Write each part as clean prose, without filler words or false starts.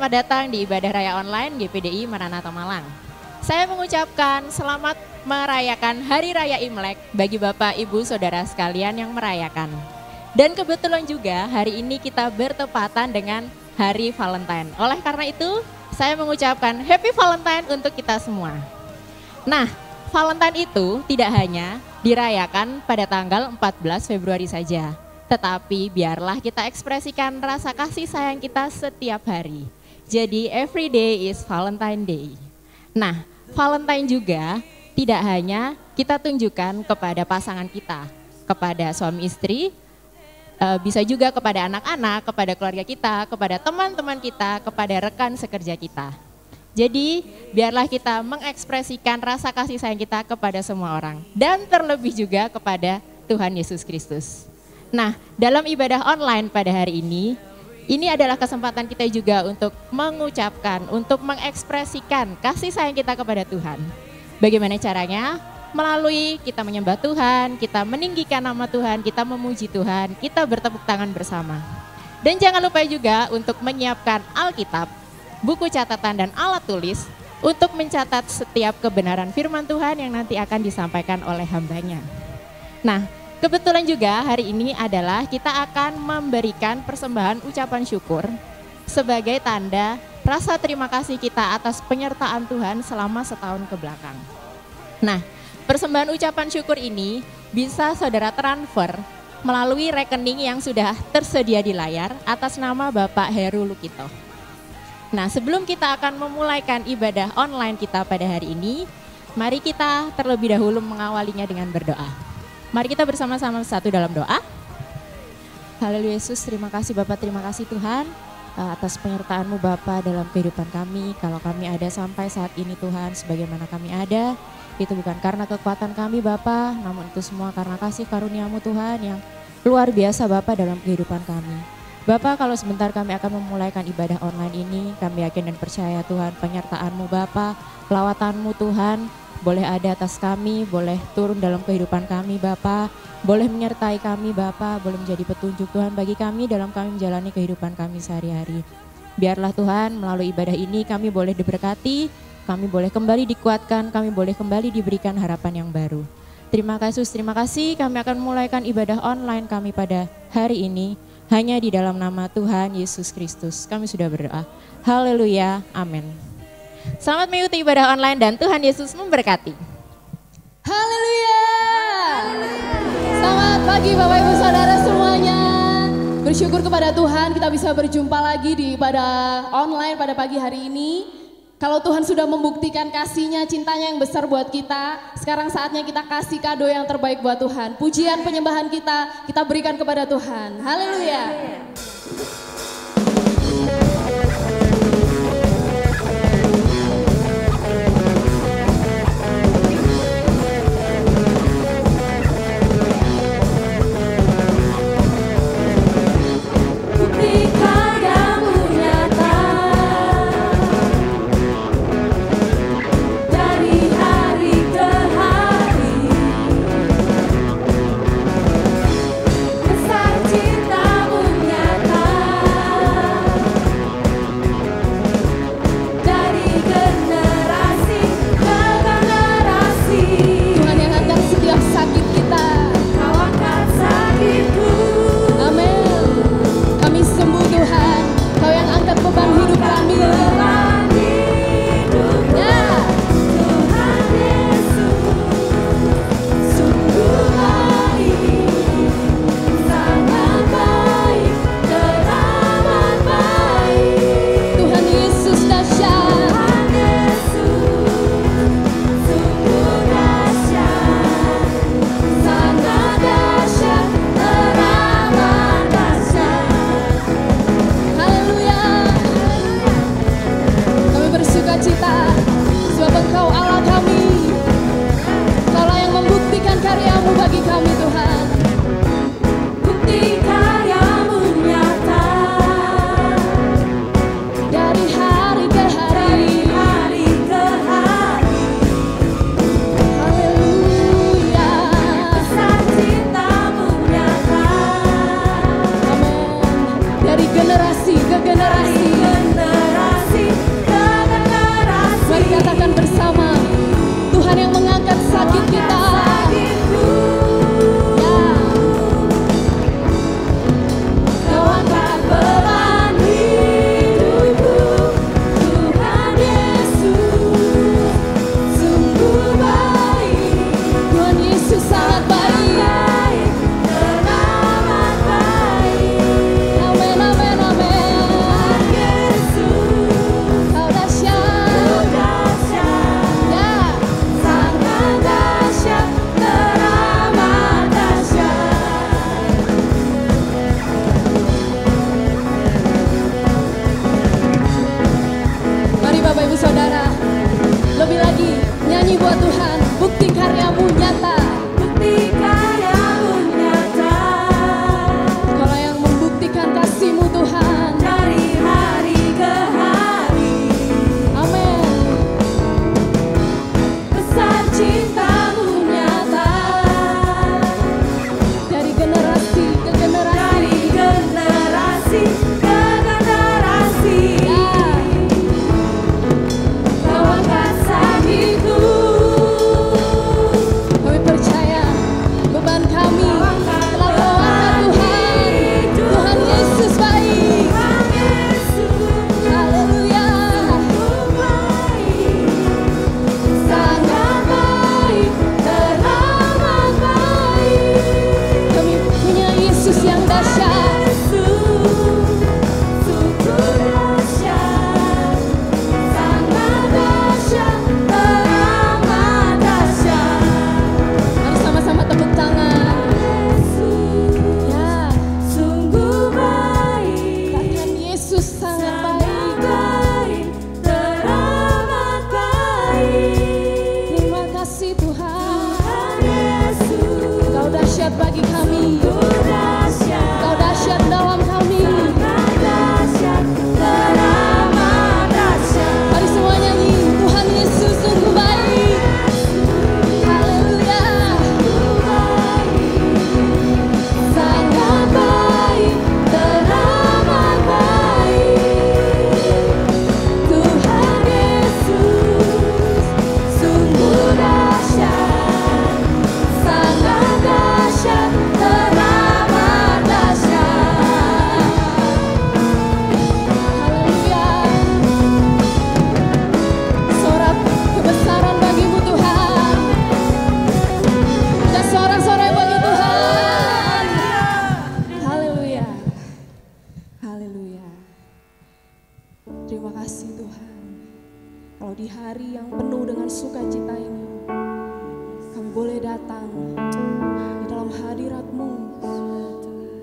selamat datang di Ibadah Raya Online GPDI Maranatha Malang. Saya mengucapkan selamat merayakan Hari Raya Imlek bagi Bapak, Ibu, Saudara sekalian yang merayakan. Dan kebetulan juga hari ini kita bertepatan dengan Hari Valentine. Oleh karena itu, saya mengucapkan Happy Valentine untuk kita semua. Nah, Valentine itu tidak hanya dirayakan pada tanggal 14 Februari saja. Tetapi biarlah kita ekspresikan rasa kasih sayang kita setiap hari. Jadi every day is Valentine Day. Nah, Valentine juga tidak hanya kita tunjukkan kepada pasangan kita, kepada suami istri, bisa juga kepada anak-anak, kepada keluarga kita, kepada teman-teman kita, kepada rekan sekerja kita. Jadi biarlah kita mengekspresikan rasa kasih sayang kita kepada semua orang. Dan terlebih juga kepada Tuhan Yesus Kristus. Nah, dalam ibadah online pada hari ini adalah kesempatan kita juga untuk mengucapkan, untuk mengekspresikan kasih sayang kita kepada Tuhan. Bagaimana caranya? Melalui kita menyembah Tuhan, kita meninggikan nama Tuhan, kita memuji Tuhan, kita bertepuk tangan bersama. Dan jangan lupa juga untuk menyiapkan Alkitab, buku catatan dan alat tulis untuk mencatat setiap kebenaran firman Tuhan yang nanti akan disampaikan oleh hambanya. Nah, kebetulan juga hari ini adalah kita akan memberikan persembahan ucapan syukur sebagai tanda rasa terima kasih kita atas penyertaan Tuhan selama setahun ke belakang. Nah, persembahan ucapan syukur ini bisa saudara transfer melalui rekening yang sudah tersedia di layar atas nama Bapak Heru Lukito. Nah, sebelum kita akan memulaikan ibadah online kita pada hari ini, mari kita terlebih dahulu mengawalinya dengan berdoa. Mari kita bersama-sama satu dalam doa. Haleluya Yesus, terima kasih Bapak, terima kasih Tuhan atas penyertaan-Mu Bapak dalam kehidupan kami. Kalau kami ada sampai saat ini Tuhan, sebagaimana kami ada, itu bukan karena kekuatan kami Bapak, namun itu semua karena kasih karunia-Mu Tuhan yang luar biasa Bapak dalam kehidupan kami. Bapak, kalau sebentar kami akan memulaikan ibadah online ini, kami yakin dan percaya Tuhan penyertaan-Mu Bapak, lawatan-Mu Tuhan, boleh ada atas kami, boleh turun dalam kehidupan kami Bapa, boleh menyertai kami Bapa, boleh menjadi petunjuk Tuhan bagi kami dalam kami menjalani kehidupan kami sehari-hari. Biarlah Tuhan melalui ibadah ini kami boleh diberkati, kami boleh kembali dikuatkan, kami boleh kembali diberikan harapan yang baru. Terima kasih kami akan memulaikan ibadah online kami pada hari ini, hanya di dalam nama Tuhan Yesus Kristus. Kami sudah berdoa. Haleluya, amin. Selamat mengikuti ibadah online dan Tuhan Yesus memberkati. Haleluya. Selamat pagi Bapak Ibu Saudara semuanya. Bersyukur kepada Tuhan kita bisa berjumpa lagi di ibadah online pada pagi hari ini. Kalau Tuhan sudah membuktikan kasih-Nya, cintanya yang besar buat kita, sekarang saatnya kita kasih kado yang terbaik buat Tuhan. Pujian penyembahan kita berikan kepada Tuhan. Haleluya. Cintamu nyata. Nyanyi buat Tuhan, bukti karyamu nyata. Bukti karyamu nyata. Kalau yang membuktikan kasih-Mu Tuhan. Dari hari ke hari. Amin. Besar cinta-Mu nyata. Dari generasi ke generasi. Dari generasi ke generasi. Bahwa kasih itu Kami percaya beban kami telah Kau angkat Tuhan. Tuhan Yesus baik. Tuhan Yesus Haleluya. baik, sangat baik, teramat baik. Kami punya Yesus yang dahsyat. Yesus sungguh dahsyat, sangat dahsyat, teramat dahsyat. Mari sama-sama tepuk tangan. Yesus Ya, sungguh baik. katakan Yesus sangat baik. Baik, teramat baik. Terima kasih Tuhan. Yesus, Kau dahsyat bagi kami. dahsyat, Kau dahsyat dalam kami. sangat dahsyat, teramat dahsyat. Mari semua nyanyi. Tuhan Yesus sungguh baik. Haleluya. Sangat baik, teramat baik. Tuhan Yesus sungguh dahsyat, sangat dahsyat, teramat dahsyat. Haleluya. Sorak kebesaran bagi-Mu Tuhan. Dan sorak-sorai bagi Tuhan. Haleluya. Haleluya. Terima kasih Tuhan. Kalau di hari yang penuh dengan sukacita ini, kami boleh datang di dalam hadirat-Mu,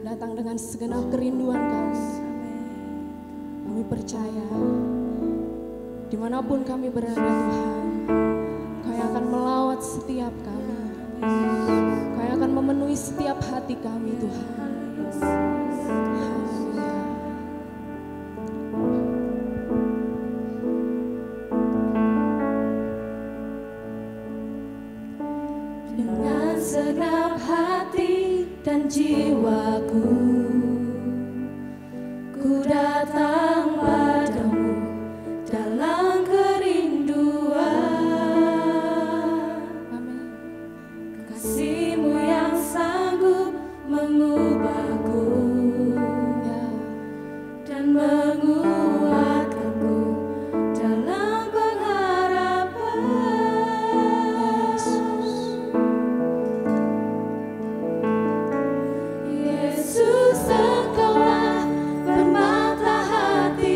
datang dengan segenap kerinduan kami. Kami percaya, dimanapun kami berada Tuhan, Kau yang akan melawat setiap kami. Kau yang akan memenuhi setiap hati kami Tuhan. Haleluya. Dengan segenap hati dan jiwaku, ku datang padamu dalam kerinduan. Amin. Kasih-Mu yang sanggup mengubahku Ya. dan menguatkanku dalam pengharapan. Yesus, Engkaulah permata hati.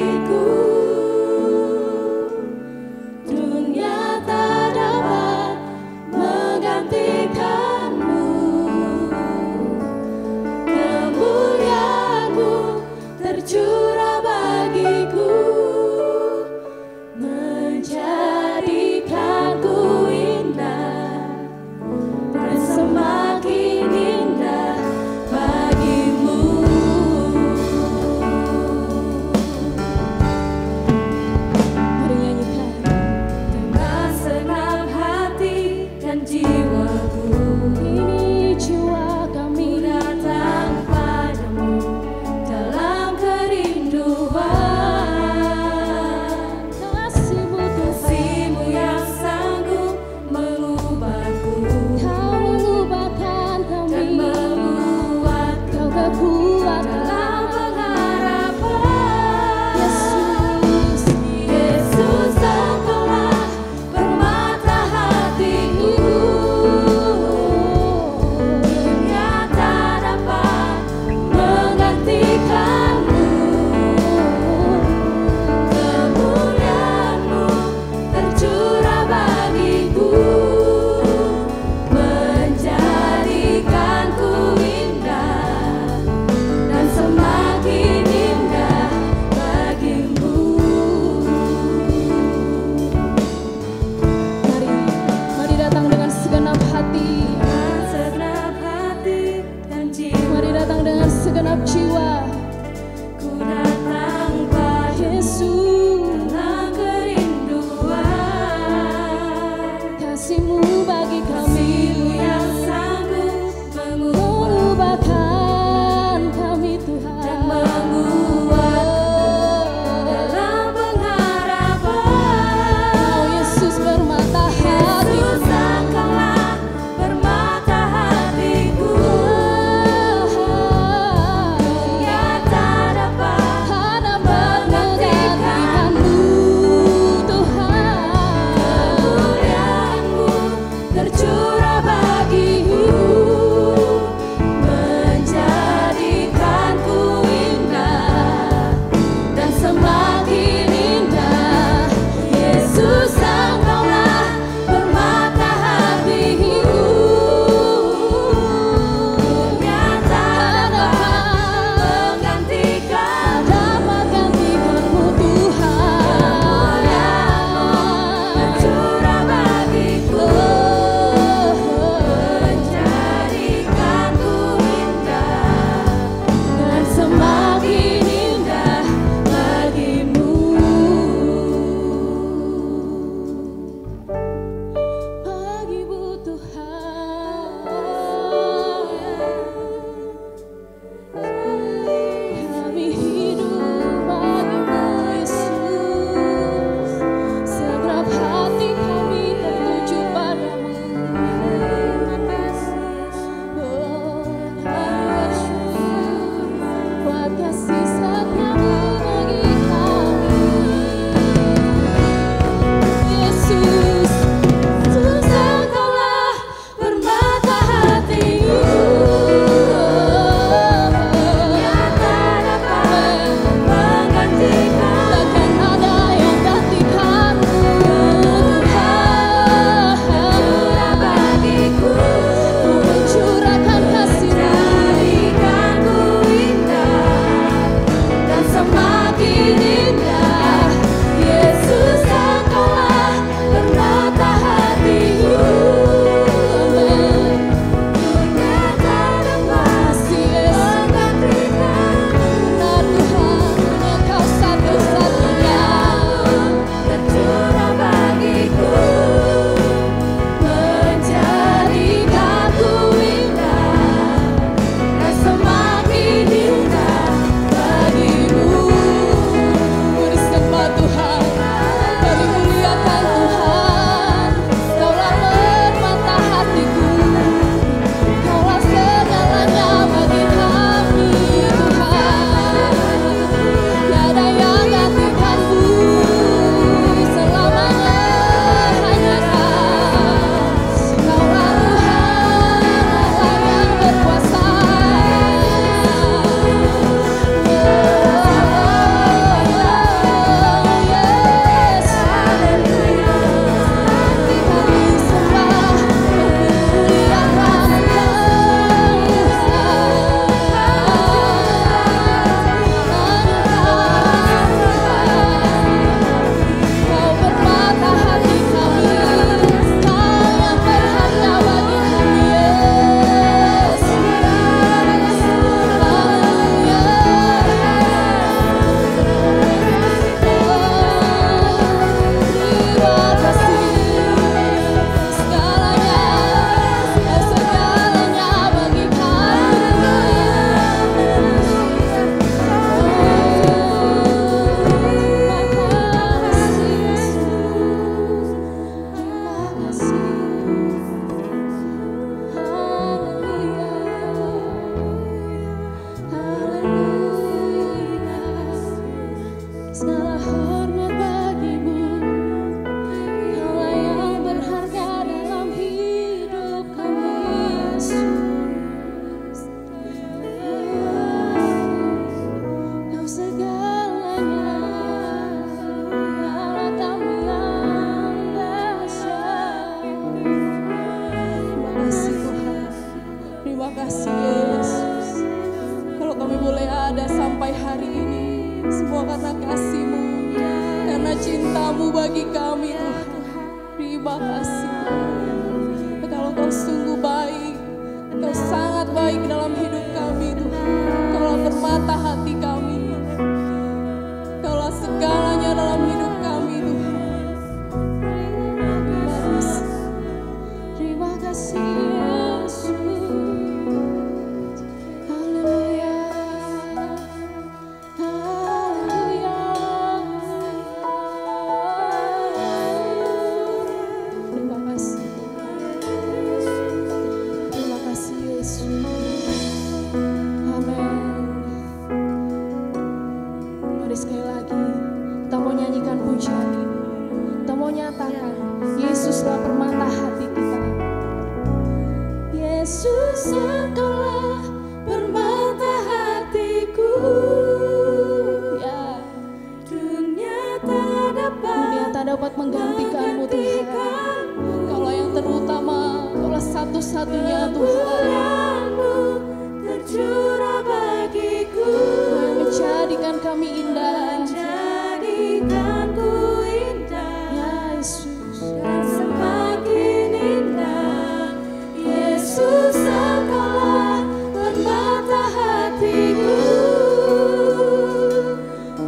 kasih-Mu bagi kami Kasih-Mu yang sanggup mengubahkan kami Tuhan dan menguatkan dalam pengharapan. Oh Yesus permata hati Yesus Engkaulah permata hatiku, yang tak dapat ada menggantikan-Mu Tuhan. kemuliaan-Mu tercurah bagiku, menjadikanku indah dan semakin indah. Yesus Engkaulah permata hatiku, yang tak dapat menggantikan Dapat gantikan-Mu Tuhan. tercurah bagiku, menjadikanku indah dan semakin indah bagimu. Bagimu Tuhan, kami hidup bagimu Yesus. Segenap hati kami tertuju padamu. Oh, kami bersyukur buat kasih setia-Mu bagi kami. Yesus, Yesus Engkaulah permata hatiku, yang tak dapat menggantikan. takkan ada yang gantikan-Mu Tuhan. Tercurah bagiku, Mencurahkan kasih-Mu, menjadikanku indah dan semakin indah. Yesus Engkaulah permata hatiku, yang tak dapat menggantikan. benar Tuhan, Engkau satu-satunya. Tercurah bagiku, menjadikanku indah dan semakin indah bagimu. Beri sembah Tuhan, beri muliakan Tuhan. Kaulah permata hatiku, Kaulah segalanya bagi kami Tuhan. Tiada yang gantikan-Mu selamanya, hanya Kaulah Tuhan Allah yang berkuasa. Kau permata hati kami, Kau yang berharga bagi kami, Yesus. Terima kasih segalanya bagi kami. Segala hormat bagimu, Kaulah yang berharga dalam hidup kami, Yesus. Kau segalanya, Kaulah kami yang dahsyat. Terima kasih Tuhan, terima kasih Yesus. Kalau kami boleh ada sampai hari ini, semua karena kasih-Mu, karena cinta-Mu bagi kami Tuhan. Terima kasih. Kalau Kau sungguh baik, Kau sangat baik dalam hidup kami Tuhan. Kaulah permata hati kami, Kaulah segalanya dalam hidup kami Tuhan. Terima kasih. Yesuslah permata hati kita. Yesus engkaulah permata hatiku. Ya, Dunia tak dapat menggantikanmu Tuhan. Kaulah yang terutama, kaulah satu-satunya Tuhan. tercurah bagiku, Yang menjadikan kami indah. menjadikanku indah Ya Yesus, dan semakin indah. Yesus engkaulah permata hatiku.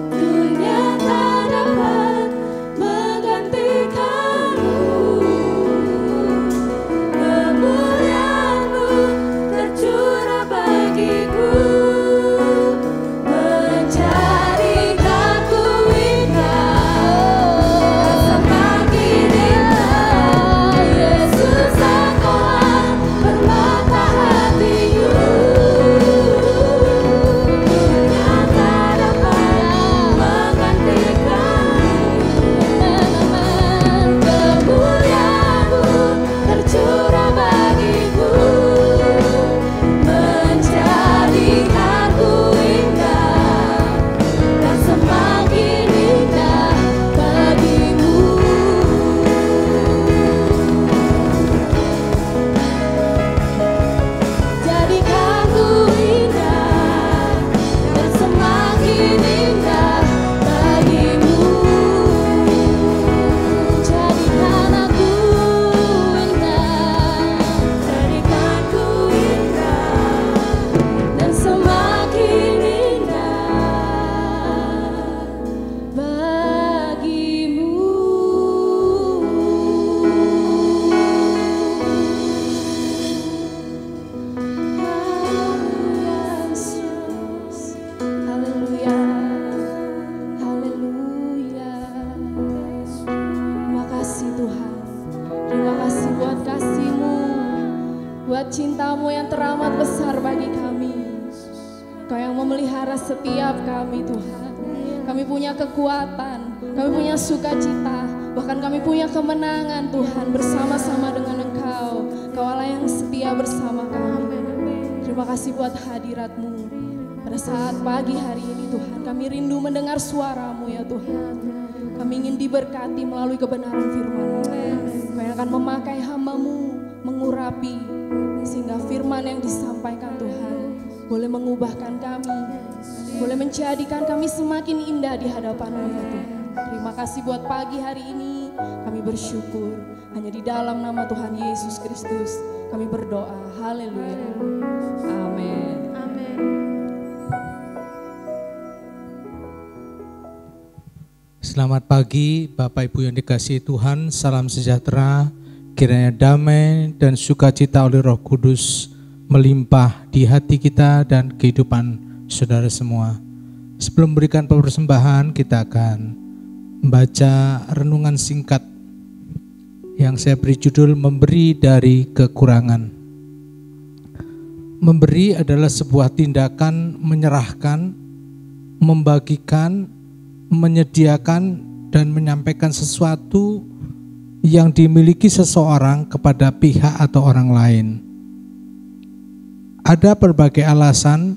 Dunia tak dapat menggantikanmu. Kemuliaan-Mu tercurah bagiku, menjadikanku indah dan semakin indah. Yesus engkaulah permata hatiku. Dunia tak dapat menggantikanmu. Kemuliaan-Mu tercurah bagiku, menjadikanku indah dan semakin indah bagimu. Jadikanku indah dan semakin indah bagimu. jadikan aku indah. Jadikanku indah dan semakin indah bagimu. Yesus, haleluya, haleluya. Terima kasih Tuhan, terima kasih buat kasih-Mu, buat cinta-Mu yang teramat besar bagi kami. Kau yang memelihara setiap kami Tuhan. Kami punya kekuatan, kami punya sukacita, bahkan kami punya kemenangan Tuhan bersama-sama dengan Engkau. Kau Allah yang setia bersama kami. Terima kasih buat hadirat-Mu pada saat pagi hari ini Tuhan. Kami rindu mendengar suara-Mu ya Tuhan. Kami ingin diberkati melalui kebenaran firman-Mu. Kau yang akan memakai hamba-Mu mengurapi sehingga firman yang disampaikan Tuhan boleh mengubahkan kami, boleh menjadikan kami semakin indah di hadapan-Mu ya Tuhan. Terima kasih buat pagi hari ini, kami bersyukur. Hanya di dalam nama Tuhan Yesus Kristus kami berdoa. Haleluya. Amin. Amin. Selamat pagi Bapak Ibu yang dikasihi Tuhan, salam sejahtera, kiranya damai dan sukacita oleh Roh Kudus melimpah di hati kita dan kehidupan saudara semua. Sebelum memberikan persembahan, kita akan membaca renungan singkat yang saya beri judul Memberi dari Kekurangan. Memberi adalah sebuah tindakan menyerahkan, membagikan, menyediakan dan menyampaikan sesuatu yang dimiliki seseorang kepada pihak atau orang lain. Ada berbagai alasan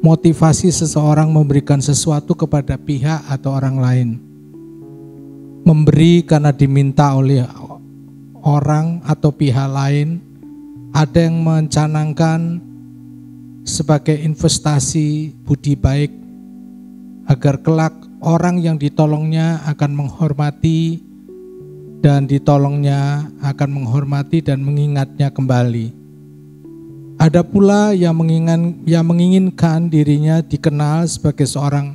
motivasi seseorang memberikan sesuatu kepada pihak atau orang lain. Memberi karena diminta oleh orang atau pihak lain. Ada yang mencanangkan sebagai investasi budi baik agar kelak orang yang ditolongnya akan menghormati dan ditolongnya akan menghormati dan mengingatnya kembali. Ada pula yang menginginkan dirinya dikenal sebagai seorang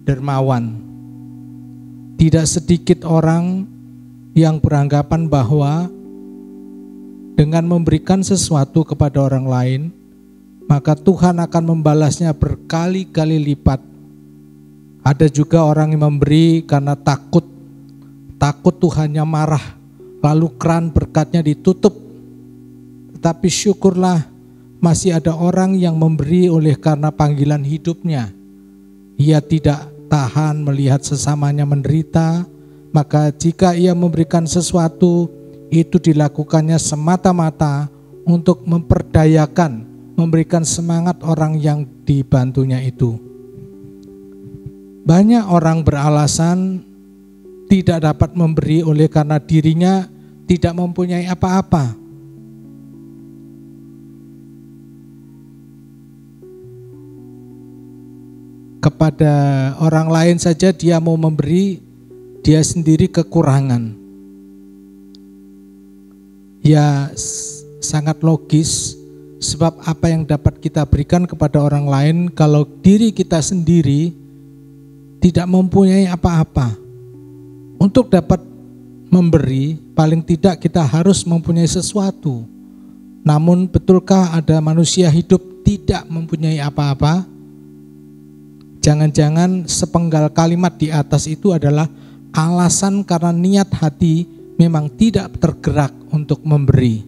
dermawan. Tidak sedikit orang yang beranggapan bahwa dengan memberikan sesuatu kepada orang lain, maka Tuhan akan membalasnya berkali-kali lipat. Ada juga orang yang memberi karena takut Tuhannya marah, lalu keran berkatnya ditutup. Tetapi syukurlah masih ada orang yang memberi oleh karena panggilan hidupnya. Ia tidak tahan melihat sesamanya menderita, Maka jika ia memberikan sesuatu, itu dilakukannya semata-mata untuk memperdayakan, memberikan semangat orang yang dibantunya itu. Banyak orang beralasan tidak dapat memberi oleh karena dirinya tidak mempunyai apa-apa. Kepada orang lain saja dia mau memberi, dia sendiri kekurangan. Ya, sangat logis, sebab apa yang dapat kita berikan kepada orang lain kalau diri kita sendiri tidak mempunyai apa-apa. Untuk dapat memberi, paling tidak kita harus mempunyai sesuatu. Namun betulkah ada manusia hidup tidak mempunyai apa-apa? Jangan-jangan sepenggal kalimat di atas itu adalah alasan karena niat hati memang tidak tergerak untuk memberi.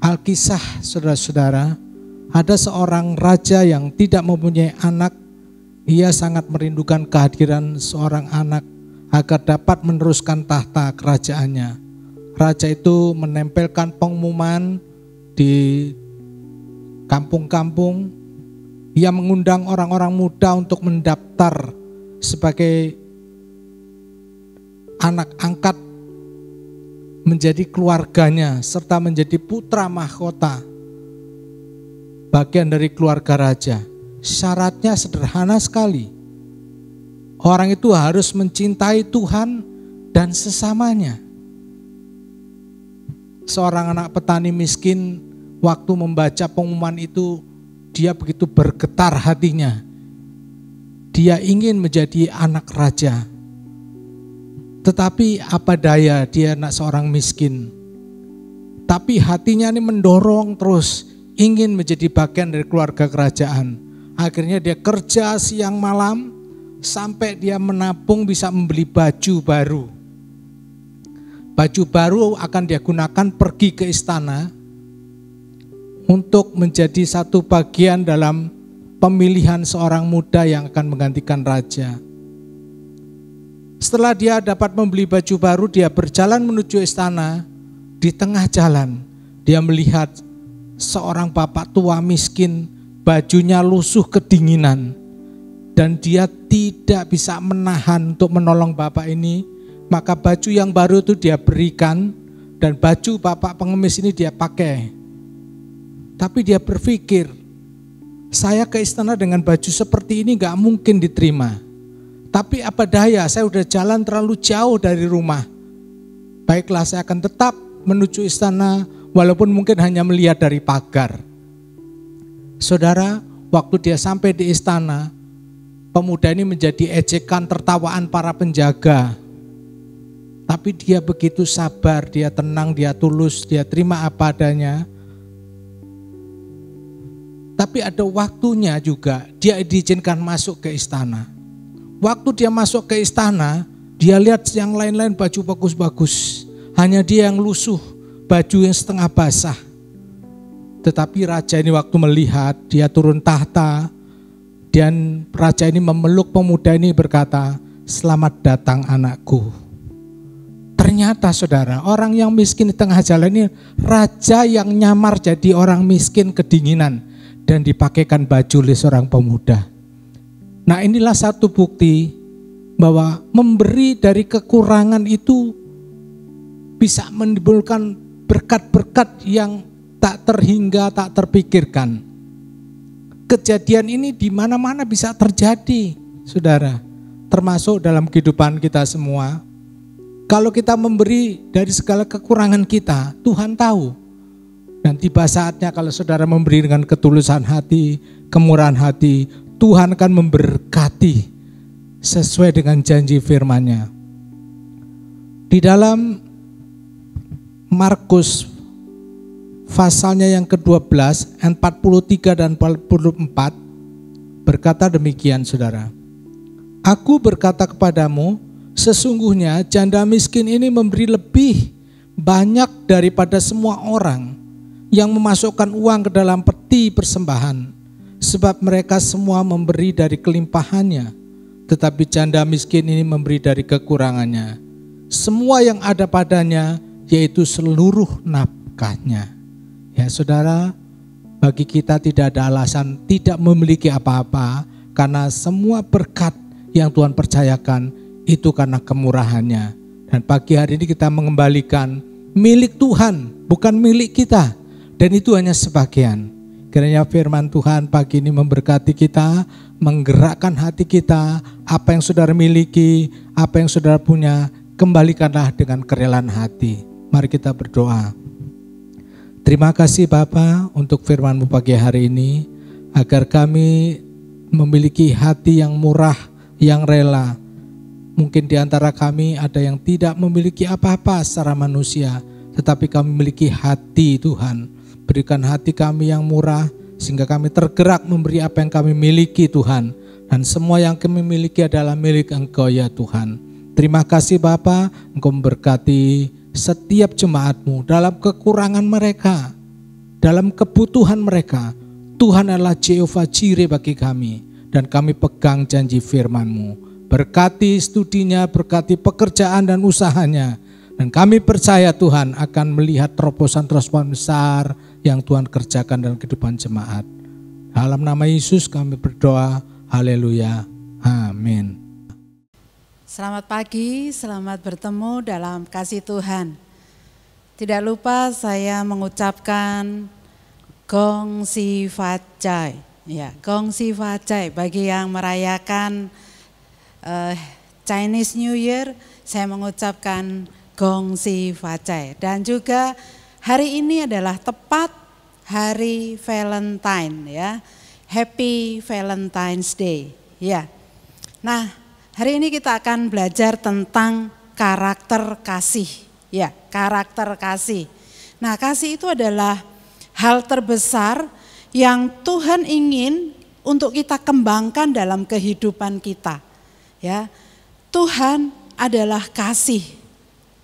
Alkisah, saudara-saudara, ada seorang raja yang tidak mempunyai anak. Ia sangat merindukan kehadiran seorang anak agar dapat meneruskan tahta kerajaannya. Raja itu menempelkan pengumuman di kampung-kampung. Ia mengundang orang-orang muda untuk mendaftar sebagai anak angkat menjadi keluarganya serta menjadi putra mahkota, bagian dari keluarga raja. Syaratnya sederhana sekali. Orang itu harus mencintai Tuhan dan sesamanya. Seorang anak petani miskin waktu membaca pengumuman itu, dia begitu bergetar hatinya. Dia ingin menjadi anak raja. Tetapi apa daya, dia anak seorang miskin. Tapi hatinya ini mendorong terus, ingin menjadi bagian dari keluarga kerajaan. Akhirnya dia kerja siang malam, sampai dia menabung bisa membeli baju baru. Baju baru akan dia gunakan pergi ke istana untuk menjadi satu bagian dalam pemilihan seorang muda yang akan menggantikan raja. Setelah dia dapat membeli baju baru, dia berjalan menuju istana. Di tengah jalan, dia melihat seorang bapak tua miskin, bajunya lusuh kedinginan. Dan dia tidak bisa menahan untuk menolong bapak ini. Maka baju yang baru itu dia berikan, dan baju bapak pengemis ini dia pakai. Tapi dia berpikir, saya ke istana dengan baju seperti ini gak mungkin diterima. Tapi apa daya, saya udah jalan terlalu jauh dari rumah. Baiklah, saya akan tetap menuju istana walaupun mungkin hanya melihat dari pagar. Saudara, waktu dia sampai di istana, pemuda ini menjadi ejekan tertawaan para penjaga. Tapi dia begitu sabar, dia tenang, dia tulus, dia terima apa adanya. Tapi ada waktunya juga dia diizinkan masuk ke istana. Waktu dia masuk ke istana, dia lihat yang lain-lain baju bagus-bagus. Hanya dia yang lusuh, baju yang setengah basah. Tetapi raja ini waktu melihat, dia turun tahta. Dan raja ini memeluk pemuda ini berkata, selamat datang anakku. Ternyata saudara, orang yang miskin di tengah jalan ini, raja yang nyamar jadi orang miskin kedinginan. Dan dipakaikan baju oleh seorang pemuda. Nah, inilah satu bukti bahwa memberi dari kekurangan itu bisa menimbulkan berkat-berkat yang tak terhingga, tak terpikirkan. Kejadian ini di mana-mana bisa terjadi, saudara. Termasuk dalam kehidupan kita semua. Kalau kita memberi dari segala kekurangan kita, Tuhan tahu. Dan tiba saatnya kalau saudara memberi dengan ketulusan hati, kemurahan hati, Tuhan akan memberkati sesuai dengan janji firman-Nya. Di dalam Markus pasalnya yang ke-12, ayat 43 dan 44 berkata demikian saudara. Aku berkata kepadamu, sesungguhnya janda miskin ini memberi lebih banyak daripada semua orang yang memasukkan uang ke dalam peti persembahan. Sebab mereka semua memberi dari kelimpahannya, tetapi janda miskin ini memberi dari kekurangannya. Semua yang ada padanya, yaitu seluruh nafkahnya. Ya saudara, bagi kita tidak ada alasan tidak memiliki apa-apa, karena semua berkat yang Tuhan percayakan itu karena kemurahannya. Dan pagi hari ini kita mengembalikan milik Tuhan, bukan milik kita. Dan itu hanya sebagian. Kiranya firman Tuhan pagi ini memberkati kita, menggerakkan hati kita, apa yang saudara miliki, apa yang saudara punya, kembalikanlah dengan kerelaan hati. Mari kita berdoa. Terima kasih Bapa untuk firman-Mu pagi hari ini, agar kami memiliki hati yang murah, yang rela. Mungkin di antara kami ada yang tidak memiliki apa-apa secara manusia, tetapi kami memiliki hati Tuhan. Berikan hati kami yang murah, sehingga kami tergerak memberi apa yang kami miliki Tuhan. Dan semua yang kami miliki adalah milik Engkau ya Tuhan. Terima kasih Bapa, Engkau memberkati setiap jemaat-Mu dalam kekurangan mereka, dalam kebutuhan mereka. Tuhan adalah Jehovah Jireh bagi kami, dan kami pegang janji firman-Mu. Berkati studinya, berkati pekerjaan dan usahanya. Dan kami percaya Tuhan akan melihat terobosan-terobosan besar yang Tuhan kerjakan dalam kehidupan jemaat. Dalam nama Yesus kami berdoa, haleluya, amin. Selamat pagi, selamat bertemu dalam kasih Tuhan. Tidak lupa saya mengucapkan Gong Si Facai. Ya, Gong Si Facai bagi yang merayakan Chinese New Year, saya mengucapkan Gong Si Facai. Dan juga hari ini adalah tepat hari Valentine ya. Happy Valentine's Day. Ya. Nah, hari ini kita akan belajar tentang karakter kasih. Ya, karakter kasih. Nah, kasih itu adalah hal terbesar yang Tuhan ingin untuk kita kembangkan dalam kehidupan kita. Ya, Tuhan adalah kasih.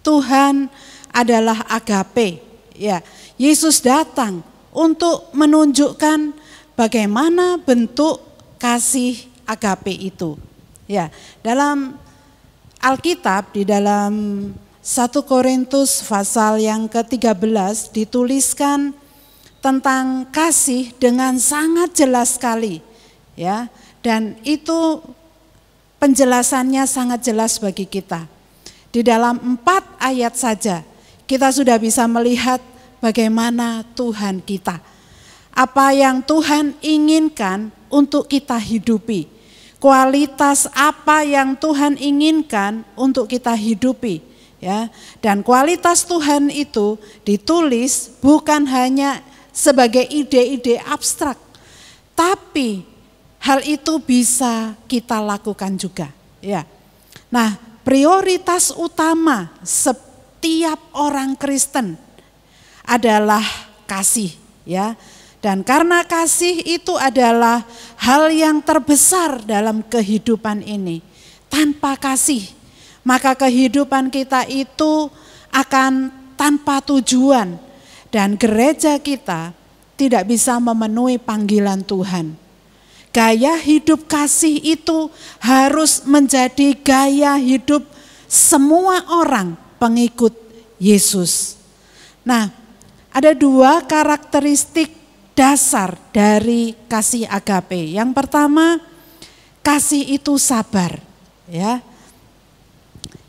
Tuhan adalah agape. Ya, Yesus datang untuk menunjukkan bagaimana bentuk kasih agape itu. Ya, dalam Alkitab di dalam 1 Korintus pasal yang ke-13 dituliskan tentang kasih dengan sangat jelas sekali. Ya, dan itu penjelasannya sangat jelas bagi kita. Di dalam 4 ayat saja kita sudah bisa melihat bagaimana Tuhan kita. Apa yang Tuhan inginkan untuk kita hidupi. Kualitas apa yang Tuhan inginkan untuk kita hidupi. Ya, dan kualitas Tuhan itu ditulis bukan hanya sebagai ide-ide abstrak, tapi hal itu bisa kita lakukan juga. Ya. Nah, prioritas utama setiap orang Kristen adalah kasih, ya. Dan karena kasih itu adalah hal yang terbesar dalam kehidupan ini. Tanpa kasih, maka kehidupan kita itu akan tanpa tujuan dan gereja kita tidak bisa memenuhi panggilan Tuhan. Gaya hidup kasih itu harus menjadi gaya hidup semua orang pengikut Yesus. Nah, ada 2 karakteristik dasar dari kasih agape. Yang pertama, kasih itu sabar.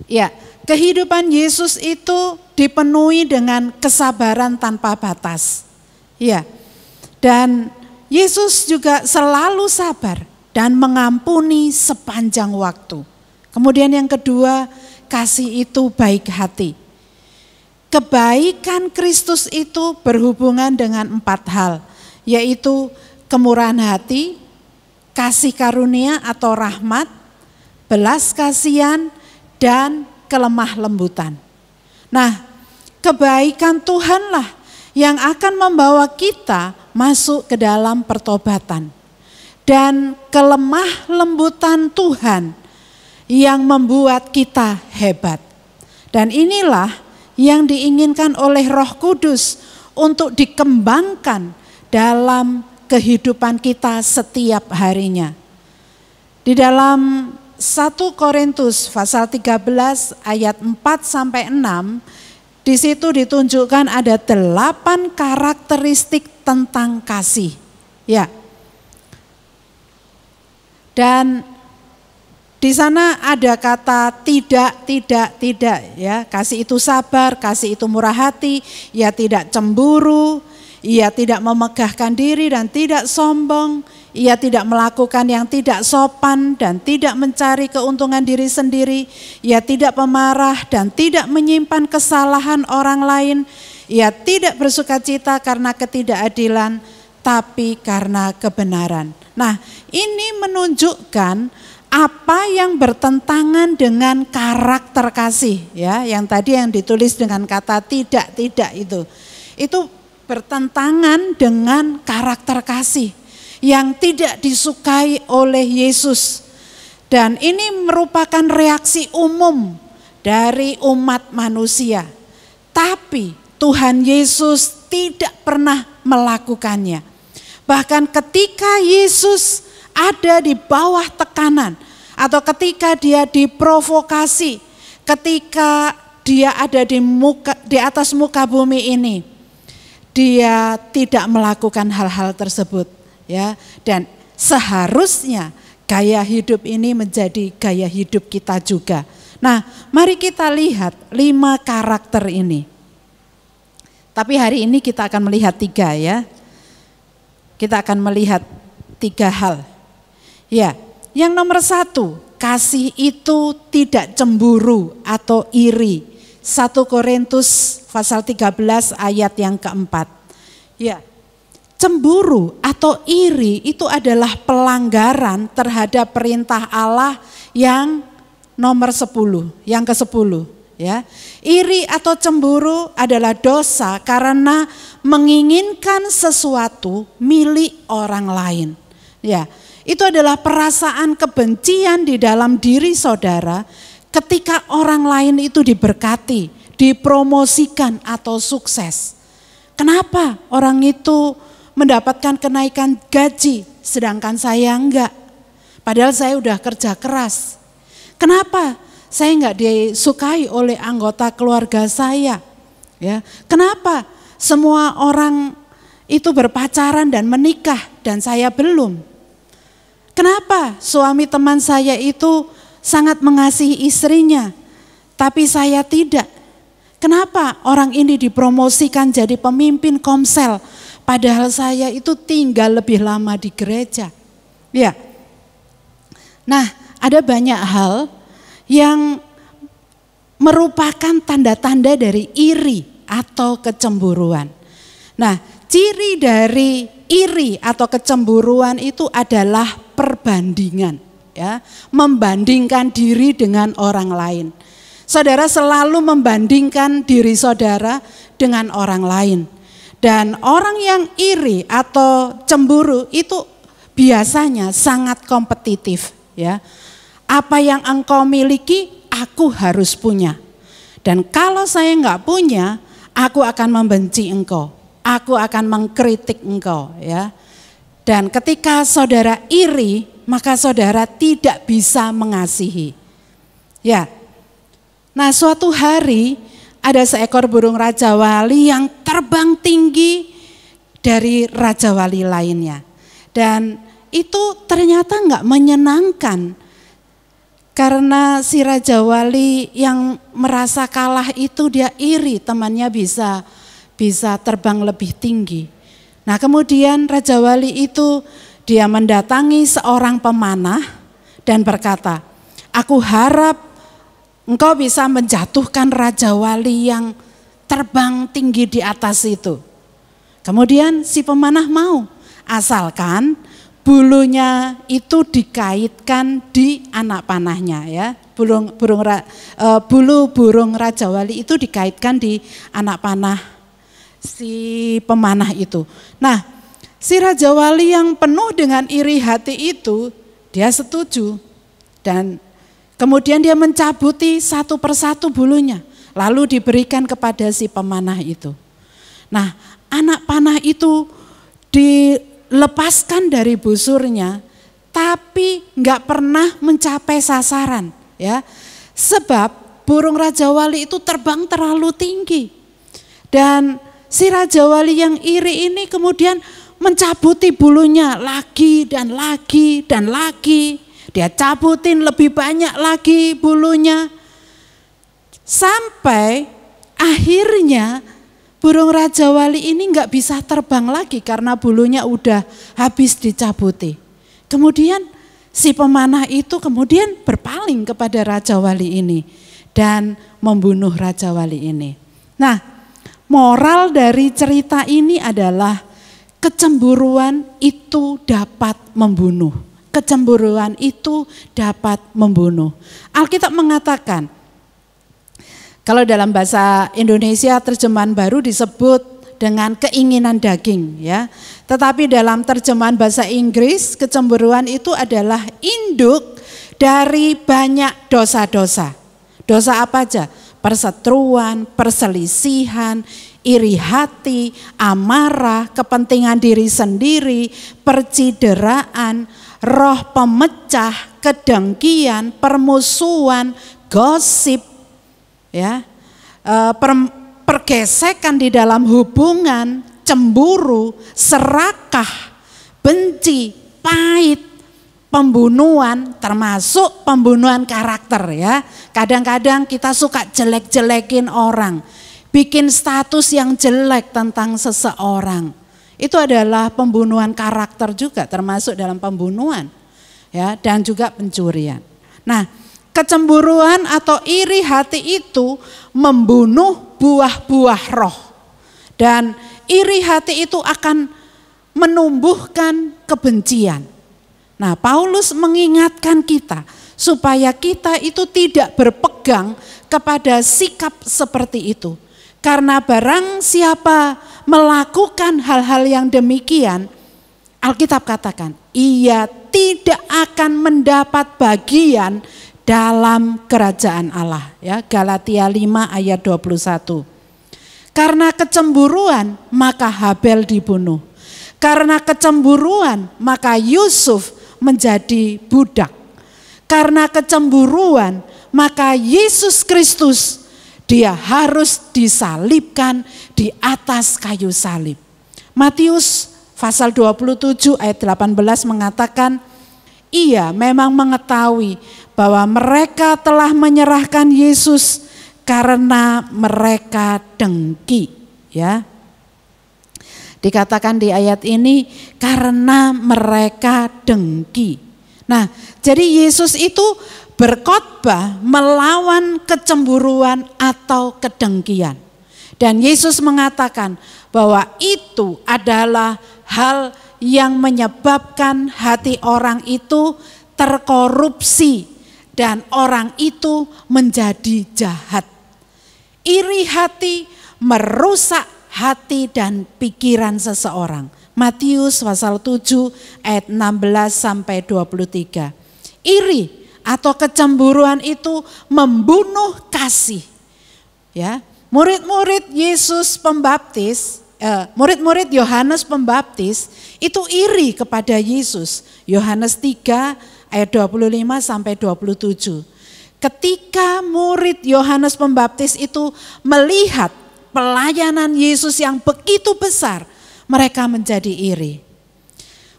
Ya, kehidupan Yesus itu dipenuhi dengan kesabaran tanpa batas. Ya, dan Yesus juga selalu sabar dan mengampuni sepanjang waktu. Kemudian yang kedua, kasih itu baik hati. Kebaikan Kristus itu berhubungan dengan 4 hal, yaitu kemurahan hati, kasih karunia atau rahmat, belas kasihan, dan kelemah lembutan. Nah, kebaikan Tuhanlah yang akan membawa kita masuk ke dalam pertobatan. Dan kelemah lembutan Tuhan yang membuat kita hebat. Dan inilah yang diinginkan oleh Roh Kudus untuk dikembangkan dalam kehidupan kita setiap harinya. Di dalam 1 Korintus pasal 13 ayat 4 sampai 6, di situ ditunjukkan ada 8 karakteristik tentang kasih. Ya. Dan di sana ada kata tidak ya. Kasih itu sabar, kasih itu murah hati, ia tidak cemburu, ia tidak memegahkan diri dan tidak sombong, ia tidak melakukan yang tidak sopan dan tidak mencari keuntungan diri sendiri, ia tidak pemarah dan tidak menyimpan kesalahan orang lain, ia tidak bersukacita karena ketidakadilan, tapi karena kebenaran. Nah, ini menunjukkan apa yang bertentangan dengan karakter kasih, ya, yang tadi yang ditulis dengan kata tidak itu bertentangan dengan karakter kasih yang tidak disukai oleh Yesus. Dan ini merupakan reaksi umum dari umat manusia. Tapi Tuhan Yesus tidak pernah melakukannya. Bahkan ketika Yesus ada di bawah tekanan atau ketika dia diprovokasi, ketika dia ada di atas muka bumi ini, dia tidak melakukan hal-hal tersebut. Ya, dan seharusnya gaya hidup ini menjadi gaya hidup kita juga. Nah, mari kita lihat 5 karakter ini. Tapi hari ini kita akan melihat 3 ya. Kita akan melihat 3 hal. Ya, yang nomor 1, kasih itu tidak cemburu atau iri. 1 Korintus pasal 13 ayat yang keempat. Ya. Cemburu atau iri itu adalah pelanggaran terhadap perintah Allah yang nomor 10, yang ke-10 ya. Iri atau cemburu adalah dosa karena menginginkan sesuatu milik orang lain. Ya, itu adalah perasaan kebencian di dalam diri saudara ketika orang lain itu diberkati, dipromosikan atau sukses. Kenapa orang itu mendapatkan kenaikan gaji, sedangkan saya enggak. Padahal saya udah kerja keras. Kenapa saya enggak disukai oleh anggota keluarga saya? Ya, kenapa semua orang itu berpacaran dan menikah dan saya belum? Kenapa suami teman saya itu sangat mengasihi istrinya, tapi saya tidak? Kenapa orang ini dipromosikan jadi pemimpin komsel, padahal saya itu tinggal lebih lama di gereja? Ya. Nah, ada banyak hal yang merupakan tanda-tanda dari iri atau kecemburuan. Nah, ciri dari iri atau kecemburuan itu adalah perbandingan, ya, membandingkan diri dengan orang lain. Saudara selalu membandingkan diri saudara dengan orang lain. Dan orang yang iri atau cemburu itu biasanya sangat kompetitif, ya. Apa yang engkau miliki, aku harus punya. Dan kalau saya enggak punya, aku akan membenci engkau. Aku akan mengkritik engkau, ya. Dan ketika saudara iri, maka saudara tidak bisa mengasihi. Ya. Nah, suatu hari ada seekor burung Raja Wali yang terbang tinggi dari Raja Wali lainnya. Dan itu ternyata enggak menyenangkan. Karena si Raja Wali yang merasa kalah itu dia iri temannya bisa terbang lebih tinggi. Nah, kemudian Raja Wali itu dia mendatangi seorang pemanah dan berkata, "Aku harap engkau bisa menjatuhkan Raja Wali yang terbang tinggi di atas itu." Kemudian si pemanah mau, asalkan bulunya itu dikaitkan di anak panahnya, ya. Bulu burung Raja Wali itu dikaitkan di anak panah si pemanah itu. Nah, si Raja Wali yang penuh dengan iri hati itu, dia setuju. Dan kemudian dia mencabuti satu persatu bulunya, lalu diberikan kepada si pemanah itu. Nah, anak panah itu dilepaskan dari busurnya, tetapi nggak pernah mencapai sasaran, ya. Sebab burung Raja Wali itu terbang terlalu tinggi. Dan si Raja Wali yang iri ini kemudian mencabuti bulunya lagi dan lagi dan lagi. Dia cabutin lebih banyak lagi bulunya. Sampai akhirnya burung Raja Wali ini nggak bisa terbang lagi karena bulunya udah habis dicabuti. Kemudian si pemanah itu kemudian berpaling kepada Raja Wali ini dan membunuh Raja Wali ini. Nah, moral dari cerita ini adalah kecemburuan itu dapat membunuh. Kecemburuan itu dapat membunuh. Alkitab mengatakan, kalau dalam bahasa Indonesia terjemahan baru disebut dengan keinginan daging, ya. Tetapi dalam terjemahan bahasa Inggris, kecemburuan itu adalah induk dari banyak dosa-dosa. Dosa apa aja? Perseteruan, perselisihan, iri hati, amarah, kepentingan diri sendiri, percideraan, roh pemecah, kedengkian, permusuhan, gosip, ya, pergesekan di dalam hubungan, cemburu, serakah, benci, pahit, pembunuhan, termasuk pembunuhan karakter, ya. Kadang-kadang kita suka jelek-jelekin orang, bikin status yang jelek tentang seseorang. Itu adalah pembunuhan karakter juga, termasuk dalam pembunuhan, ya, dan juga pencurian. Nah, kecemburuan atau iri hati itu membunuh buah-buah roh. Dan iri hati itu akan menumbuhkan kebencian. Nah, Paulus mengingatkan kita supaya kita itu tidak berpegang kepada sikap seperti itu. Karena barang siapa melakukan hal-hal yang demikian, Alkitab katakan, ia tidak akan mendapat bagian dalam kerajaan Allah. Ya, Galatia 5 ayat 21. Karena kecemburuan maka Habel dibunuh. Karena kecemburuan maka Yusuf menjadi budak. Karena kecemburuan maka Yesus Kristus dia harus disalibkan di atas kayu salib. Matius pasal 27 ayat 18 mengatakan, ia memang mengetahui bahwa mereka telah menyerahkan Yesus karena mereka dengki, ya. Dikatakan di ayat ini karena mereka dengki. Nah, jadi Yesus itu berkhotbah melawan kecemburuan atau kedengkian. Dan Yesus mengatakan bahwa itu adalah hal yang menyebabkan hati orang itu terkorupsi dan orang itu menjadi jahat. Iri hati merusak hati dan pikiran seseorang. Matius pasal 7 ayat 16 sampai 23. Iri atau kecemburuan itu membunuh kasih. Ya, murid-murid Yesus Pembaptis, murid-murid Yohanes Pembaptis itu iri kepada Yesus. Yohanes 3 ayat 25 sampai 27. Ketika murid Yohanes Pembaptis itu melihat pelayanan Yesus yang begitu besar, mereka menjadi iri.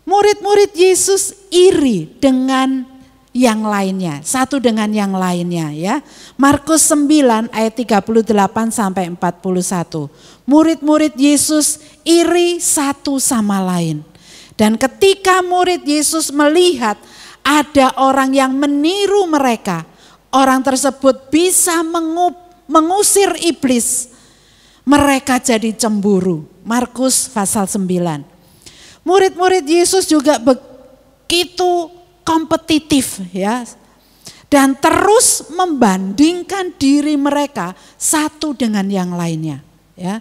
Murid-murid Yesus iri dengan yang lainnya, satu dengan yang lainnya, ya. Markus 9 ayat 38 sampai 41. Murid-murid Yesus iri satu sama lain. Dan ketika murid Yesus melihat ada orang yang meniru mereka, orang tersebut bisa mengusir iblis, mereka jadi cemburu. Markus pasal 9. Murid-murid Yesus juga begitu kompetitif, ya, dan terus membandingkan diri mereka satu dengan yang lainnya, ya.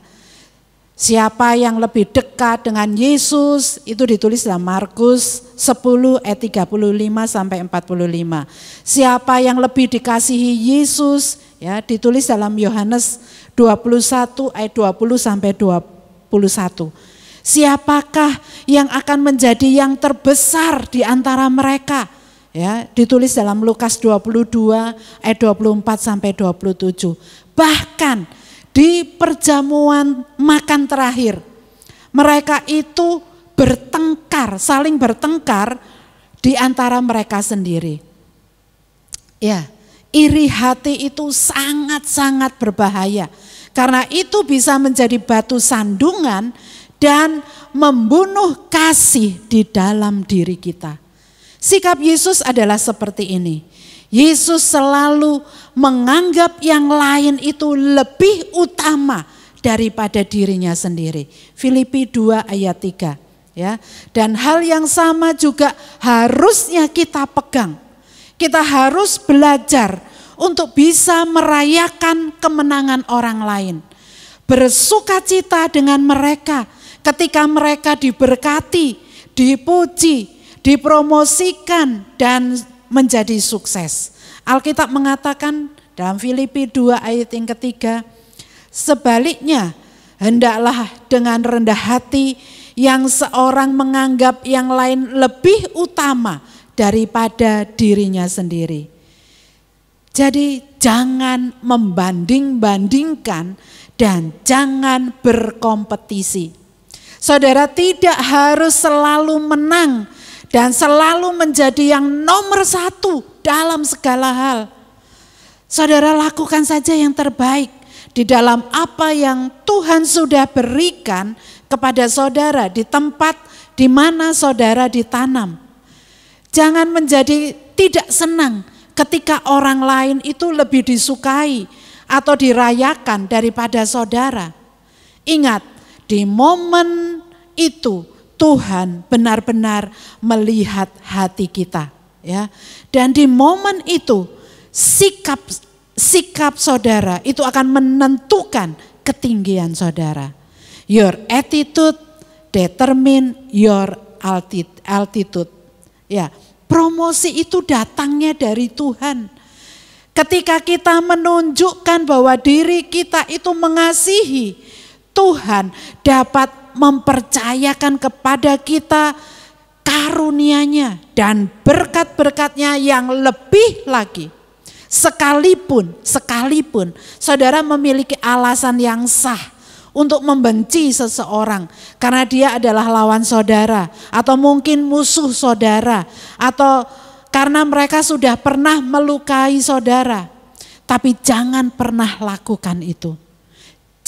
Siapa yang lebih dekat dengan Yesus itu ditulis dalam Markus 10 ayat 35 sampai 45. Siapa yang lebih dikasihi Yesus, ya, ditulis dalam Yohanes 21 ayat 20 sampai 21. Siapakah yang akan menjadi yang terbesar di antara mereka? Ya, ditulis dalam Lukas 22 ayat 24 sampai 27. Bahkan di perjamuan makan terakhir, mereka itu bertengkar, saling bertengkar di antara mereka sendiri. Ya, iri hati itu sangat-sangat berbahaya. Karena itu bisa menjadi batu sandungan dan membunuh kasih di dalam diri kita. Sikap Yesus adalah seperti ini. Yesus selalu menganggap yang lain itu lebih utama daripada dirinya sendiri. Filipi 2 ayat 3. Ya. Dan hal yang sama juga harusnya kita pegang. Kita harus belajar untuk bisa merayakan kemenangan orang lain. Bersukacita dengan mereka ketika mereka diberkati, dipuji, dipromosikan dan menjadi sukses. Alkitab mengatakan dalam Filipi 2 ayat yang ketiga, sebaliknya hendaklah dengan rendah hati yang seorang menganggap yang lain lebih utama daripada dirinya sendiri. Jadi jangan membanding-bandingkan dan jangan berkompetisi. Saudara tidak harus selalu menang dan selalu menjadi yang nomor satu dalam segala hal. Saudara lakukan saja yang terbaik di dalam apa yang Tuhan sudah berikan kepada saudara di tempat di mana saudara ditanam. Jangan menjadi tidak senang ketika orang lain itu lebih disukai atau dirayakan daripada saudara. Ingat, di momen itu Tuhan benar-benar melihat hati kita, ya. Dan di momen itu sikap saudara itu akan menentukan ketinggian saudara. Your attitude determine your altitude. Ya, promosi itu datangnya dari Tuhan. Ketika kita menunjukkan bahwa diri kita itu mengasihi, Tuhan dapat mempercayakan kepada kita karunia-Nya dan berkat-berkat-Nya yang lebih lagi. Sekalipun saudara memiliki alasan yang sah untuk membenci seseorang karena dia adalah lawan saudara atau mungkin musuh saudara atau karena mereka sudah pernah melukai saudara. Tapi jangan pernah lakukan itu.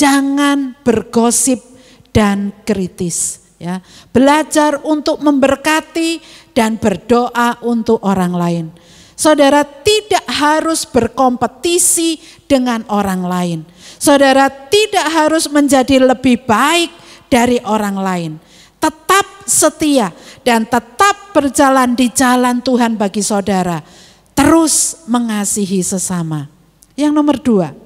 Jangan bergosip dan kritis, ya. Belajar untuk memberkati dan berdoa untuk orang lain. Saudara tidak harus berkompetisi dengan orang lain. Saudara tidak harus menjadi lebih baik dari orang lain. Tetap setia dan tetap berjalan di jalan Tuhan bagi saudara. Terus mengasihi sesama. Yang nomor 2.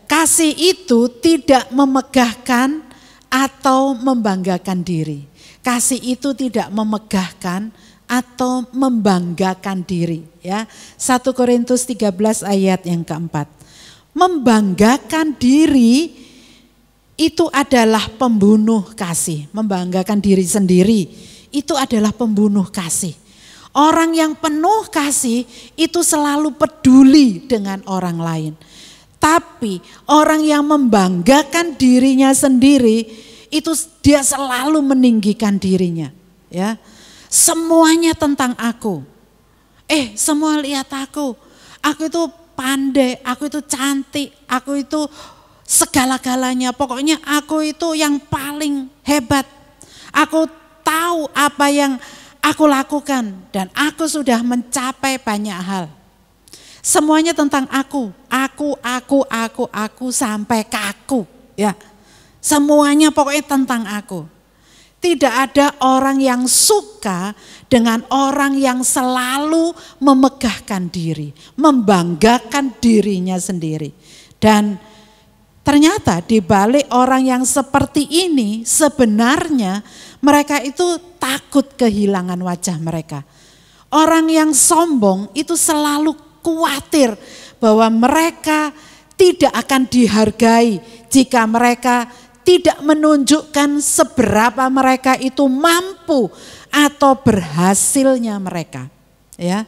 Kasih itu tidak memegahkan atau membanggakan diri. Kasih itu tidak memegahkan atau membanggakan diri, ya. 1 Korintus 13 ayat yang keempat. Membanggakan diri itu adalah pembunuh kasih. Membanggakan diri sendiri itu adalah pembunuh kasih. Orang yang penuh kasih itu selalu peduli dengan orang lain. Tapi orang yang membanggakan dirinya sendiri itu dia selalu meninggikan dirinya, ya. Semuanya tentang aku. Semua lihat aku. Aku itu pandai, aku itu cantik, aku itu segala-galanya. Pokoknya aku itu yang paling hebat. Aku tahu apa yang aku lakukan dan aku sudah mencapai banyak hal. Semuanya tentang aku sampai kaku, ya. Semuanya pokoknya tentang aku. Tidak ada orang yang suka dengan orang yang selalu memegahkan diri, membanggakan dirinya sendiri. Dan ternyata di balik orang yang seperti ini sebenarnya mereka itu takut kehilangan wajah mereka. Orang yang sombong itu selalu khawatir bahwa mereka tidak akan dihargai jika mereka tidak menunjukkan seberapa mereka itu mampu atau berhasilnya mereka. Ya.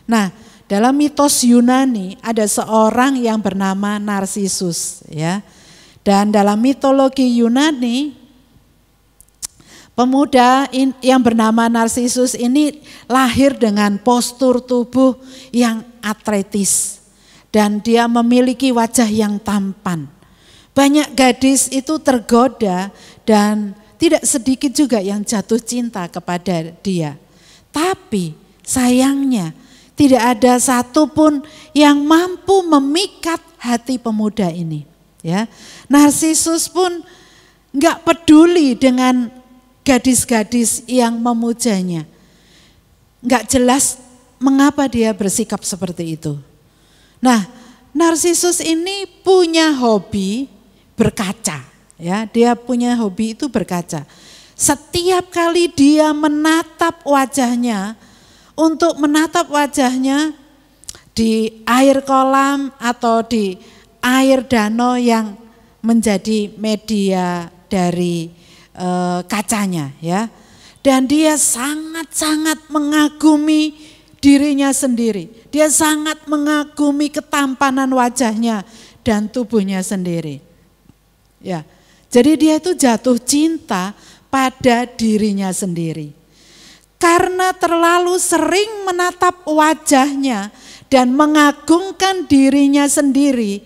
Nah, dalam mitos Yunani ada seorang yang bernama Narsisus, ya. Dan dalam mitologi Yunani, pemuda yang bernama Narsisus ini lahir dengan postur tubuh yang atletis dan dia memiliki wajah yang tampan. Banyak gadis itu tergoda dan tidak sedikit juga yang jatuh cinta kepada dia. Tapi sayangnya tidak ada satupun yang mampu memikat hati pemuda ini. Ya, Narsisus pun nggak peduli dengan gadis-gadis yang memujanya. Nggak jelas mengapa dia bersikap seperti itu. Nah, Narsisus ini punya hobi berkaca. Ya, dia punya hobi itu berkaca. Setiap kali dia menatap wajahnya, untuk menatap wajahnya di air kolam atau di air danau yang menjadi media dari kacanya, ya. Dan dia sangat-sangat mengagumi dirinya sendiri. Dia sangat mengagumi ketampanan wajahnya dan tubuhnya sendiri. Ya. Jadi dia itu jatuh cinta pada dirinya sendiri. Karena terlalu sering menatap wajahnya dan mengagungkan dirinya sendiri,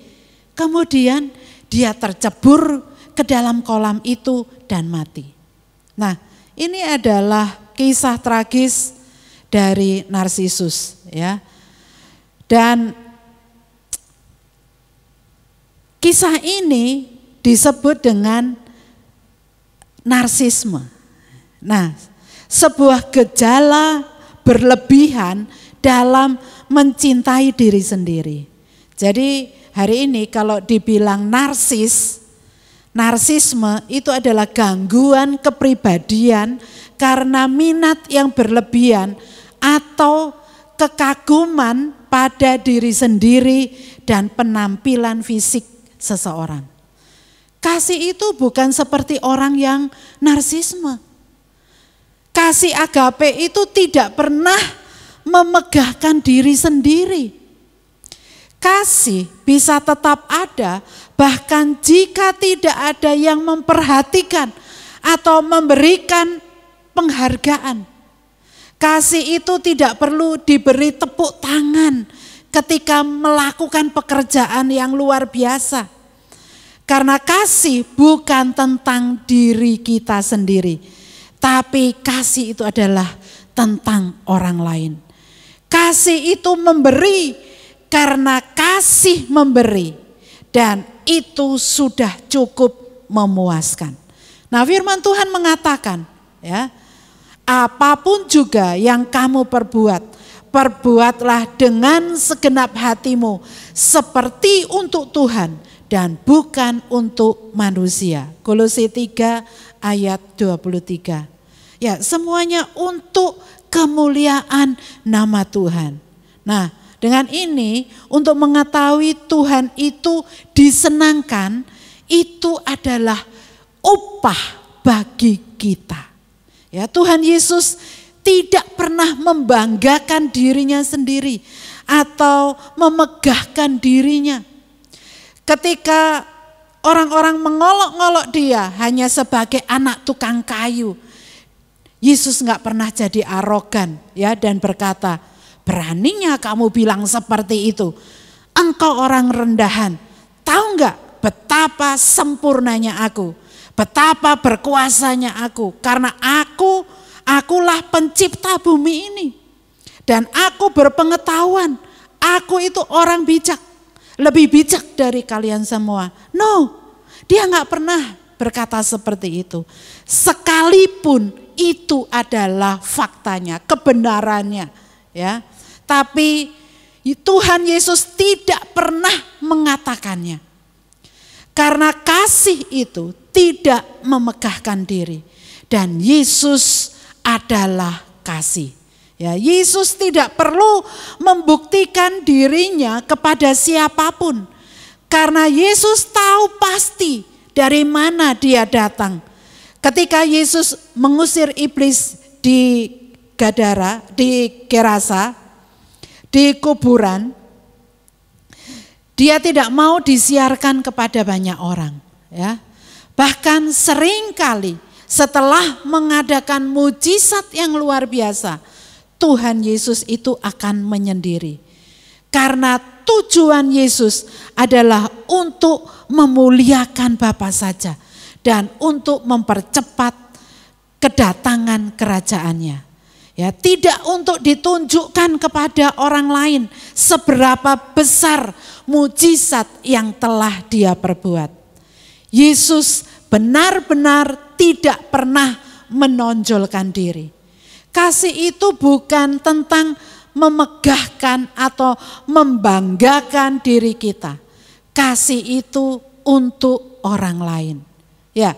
kemudian dia tercebur ke dalam kolam itu dan mati. Nah, ini adalah kisah tragis dari Narsisus, ya. Dan kisah ini disebut dengan narsisme. Nah, sebuah gejala berlebihan dalam mencintai diri sendiri. Jadi hari ini kalau dibilang narsisme itu adalah gangguan kepribadian karena minat yang berlebihan atau kekaguman pada diri sendiri dan penampilan fisik seseorang. Kasih itu bukan seperti orang yang narsisme. Kasih agape itu tidak pernah memegahkan diri sendiri. Kasih bisa tetap ada bahkan jika tidak ada yang memperhatikan atau memberikan penghargaan. Kasih itu tidak perlu diberi tepuk tangan ketika melakukan pekerjaan yang luar biasa. Karena kasih bukan tentang diri kita sendiri, tapi kasih itu adalah tentang orang lain. Kasih itu memberi karena kasih memberi dan itu sudah cukup memuaskan. Nah, firman Tuhan mengatakan, ya, apapun juga yang kamu perbuat, perbuatlah dengan segenap hatimu seperti untuk Tuhan dan bukan untuk manusia. Kolose 3 ayat 23. Ya, semuanya untuk kemuliaan nama Tuhan. Nah, dengan ini untuk mengetahui Tuhan itu disenangkan, itu adalah upah bagi kita. Ya, Tuhan Yesus tidak pernah membanggakan dirinya sendiri atau memegahkan dirinya. Ketika orang-orang mengolok-ngolok dia hanya sebagai anak tukang kayu, Yesus nggak pernah jadi arogan, ya, dan berkata, beraninya kamu bilang seperti itu, engkau orang rendahan, tahu nggak betapa sempurnanya aku, betapa berkuasanya aku, karena akulah pencipta bumi ini, dan aku berpengetahuan, aku itu orang bijak. Lebih bijak dari kalian semua. No, dia nggak pernah berkata seperti itu. Sekalipun itu adalah faktanya, kebenarannya, ya. Tapi Tuhan Yesus tidak pernah mengatakannya. Karena kasih itu tidak memegahkan diri dan Yesus adalah kasih. Ya, Yesus tidak perlu membuktikan dirinya kepada siapapun. Karena Yesus tahu pasti dari mana dia datang. Ketika Yesus mengusir iblis di Gadara, di Gerasa, di kuburan, dia tidak mau disiarkan kepada banyak orang. Ya. Bahkan seringkali setelah mengadakan mujizat yang luar biasa, Tuhan Yesus itu akan menyendiri. Karena tujuan Yesus adalah untuk memuliakan Bapa saja dan untuk mempercepat kedatangan kerajaannya. Ya, tidak untuk ditunjukkan kepada orang lain seberapa besar mujizat yang telah dia perbuat. Yesus benar-benar tidak pernah menonjolkan diri. Kasih itu bukan tentang memegahkan atau membanggakan diri kita. Kasih itu untuk orang lain. Ya.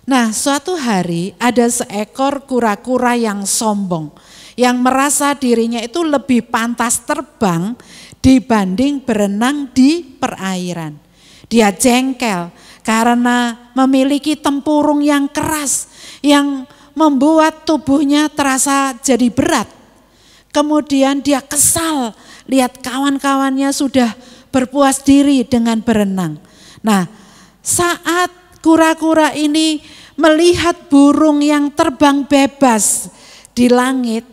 Nah, suatu hari ada seekor kura-kura yang sombong, yang merasa dirinya itu lebih pantas terbang dibanding berenang di perairan. Dia jengkel karena memiliki tempurung yang keras yang membuat tubuhnya terasa jadi berat. Kemudian dia kesal lihat kawan-kawannya sudah berpuas diri dengan berenang. Nah, saat kura-kura ini melihat burung yang terbang bebas di langit,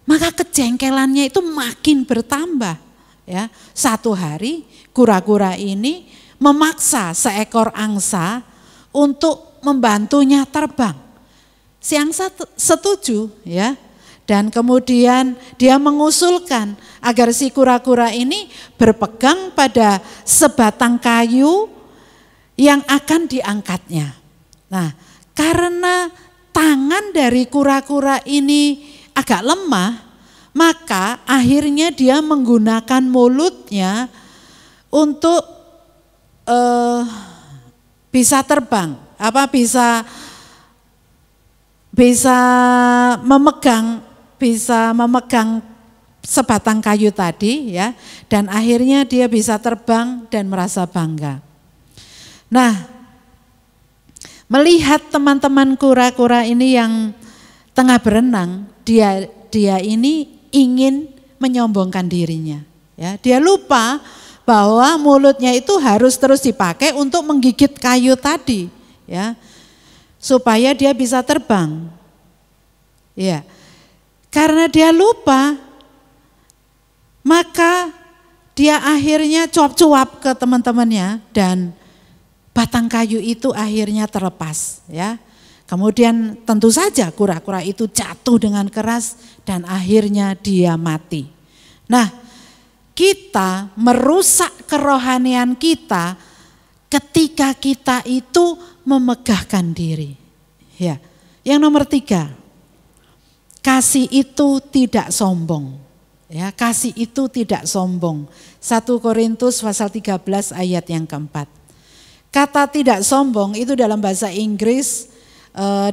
maka kejengkelannya itu makin bertambah. Ya, satu hari kura-kura ini memaksa seekor angsa untuk membantunya terbang. Si angsa setuju, ya. Dan kemudian dia mengusulkan agar si kura-kura ini berpegang pada sebatang kayu yang akan diangkatnya. Nah, karena tangan dari kura-kura ini agak lemah, maka akhirnya dia menggunakan mulutnya untuk bisa terbang, bisa memegang sebatang kayu tadi, ya, dan akhirnya dia bisa terbang dan merasa bangga. Nah, melihat teman-teman kura-kura ini yang tengah berenang, dia ini ingin menyombongkan dirinya. Ya, dia lupa bahwa mulutnya itu harus terus dipakai untuk menggigit kayu tadi, ya, supaya dia bisa terbang. Ya, karena dia lupa, maka dia akhirnya cuap-cuap ke teman-temannya dan batang kayu itu akhirnya terlepas, ya. Kemudian tentu saja kura-kura itu jatuh dengan keras dan akhirnya dia mati. Nah, kita merusak kerohanian kita ketika kita itu memegahkan diri. Ya. Yang nomor 3, kasih itu tidak sombong. Ya, kasih itu tidak sombong. 1 Korintus pasal 13 ayat yang keempat. Kata tidak sombong itu dalam bahasa Inggris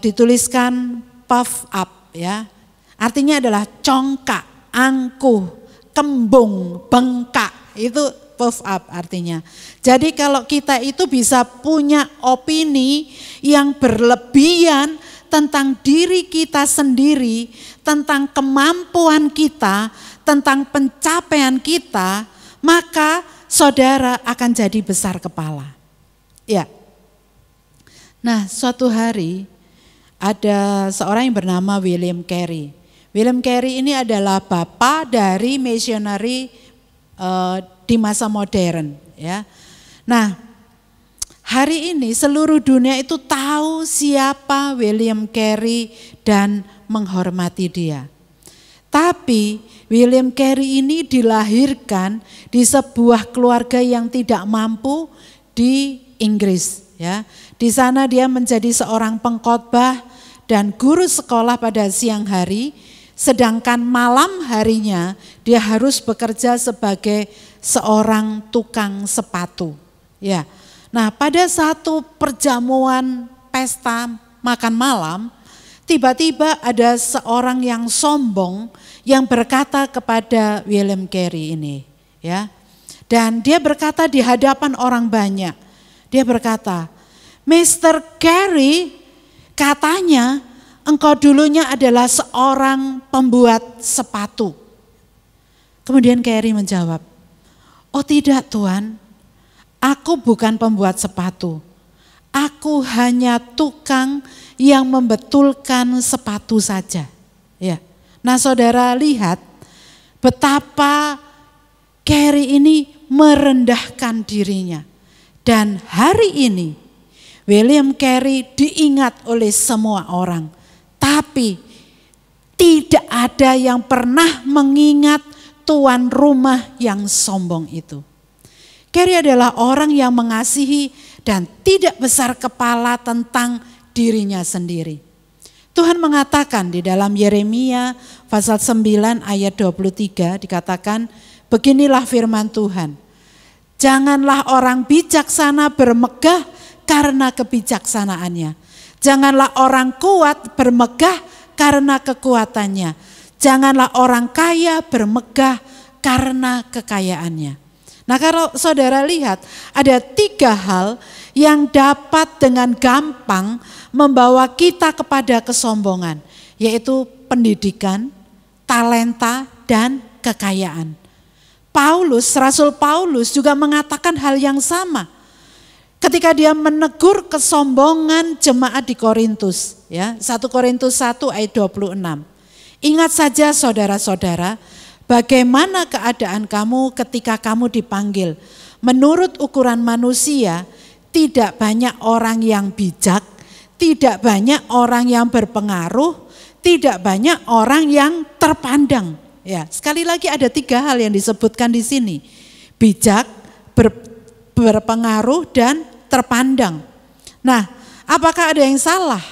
dituliskan puff up, ya. Artinya adalah congkak, angkuh, kembung, bengkak. Itu puff up artinya. Jadi kalau kita itu bisa punya opini yang berlebihan tentang diri kita sendiri, tentang kemampuan kita, tentang pencapaian kita, maka saudara akan jadi besar kepala. Ya. Nah, suatu hari ada seorang yang bernama William Carey. William Carey ini adalah bapa dari misionari di masa modern, ya. Nah, hari ini seluruh dunia itu tahu siapa William Carey dan menghormati dia. Tapi William Carey ini dilahirkan di sebuah keluarga yang tidak mampu di Inggris, ya. Di sana dia menjadi seorang pengkhotbah dan guru sekolah pada siang hari, sedangkan malam harinya dia harus bekerja sebagai seorang tukang sepatu. Ya. Nah, pada satu perjamuan pesta makan malam, tiba-tiba ada seorang yang sombong yang berkata kepada William Carey ini, ya. Dan dia berkata di hadapan orang banyak, dia berkata, Mr. Carey, katanya engkau dulunya adalah seorang pembuat sepatu. Kemudian Carey menjawab, oh tidak Tuan, aku bukan pembuat sepatu. Aku hanya tukang yang membetulkan sepatu saja. Ya. Nah saudara lihat betapa Carey ini merendahkan dirinya. Dan hari ini William Carey diingat oleh semua orang. Tapi tidak ada yang pernah mengingat tuan rumah yang sombong itu. Carey adalah orang yang mengasihi dan tidak besar kepala tentang dirinya sendiri. Tuhan mengatakan di dalam Yeremia pasal 9 ayat 23 dikatakan, beginilah firman Tuhan. Janganlah orang bijaksana bermegah karena kebijaksanaannya. Janganlah orang kuat bermegah karena kekuatannya. Janganlah orang kaya bermegah karena kekayaannya. Nah kalau saudara lihat ada 3 hal yang dapat dengan gampang membawa kita kepada kesombongan. Yaitu pendidikan, talenta, dan kekayaan. Rasul Paulus juga mengatakan hal yang sama. Ketika dia menegur kesombongan jemaat di Korintus. Ya, 1 Korintus 1 ayat 26. Ingat saja saudara-saudara, bagaimana keadaan kamu ketika kamu dipanggil. Menurut ukuran manusia, tidak banyak orang yang bijak, tidak banyak orang yang berpengaruh, tidak banyak orang yang terpandang. Ya, sekali lagi ada 3 hal yang disebutkan di sini. Bijak, berpengaruh, dan terpandang. Nah, apakah ada yang salah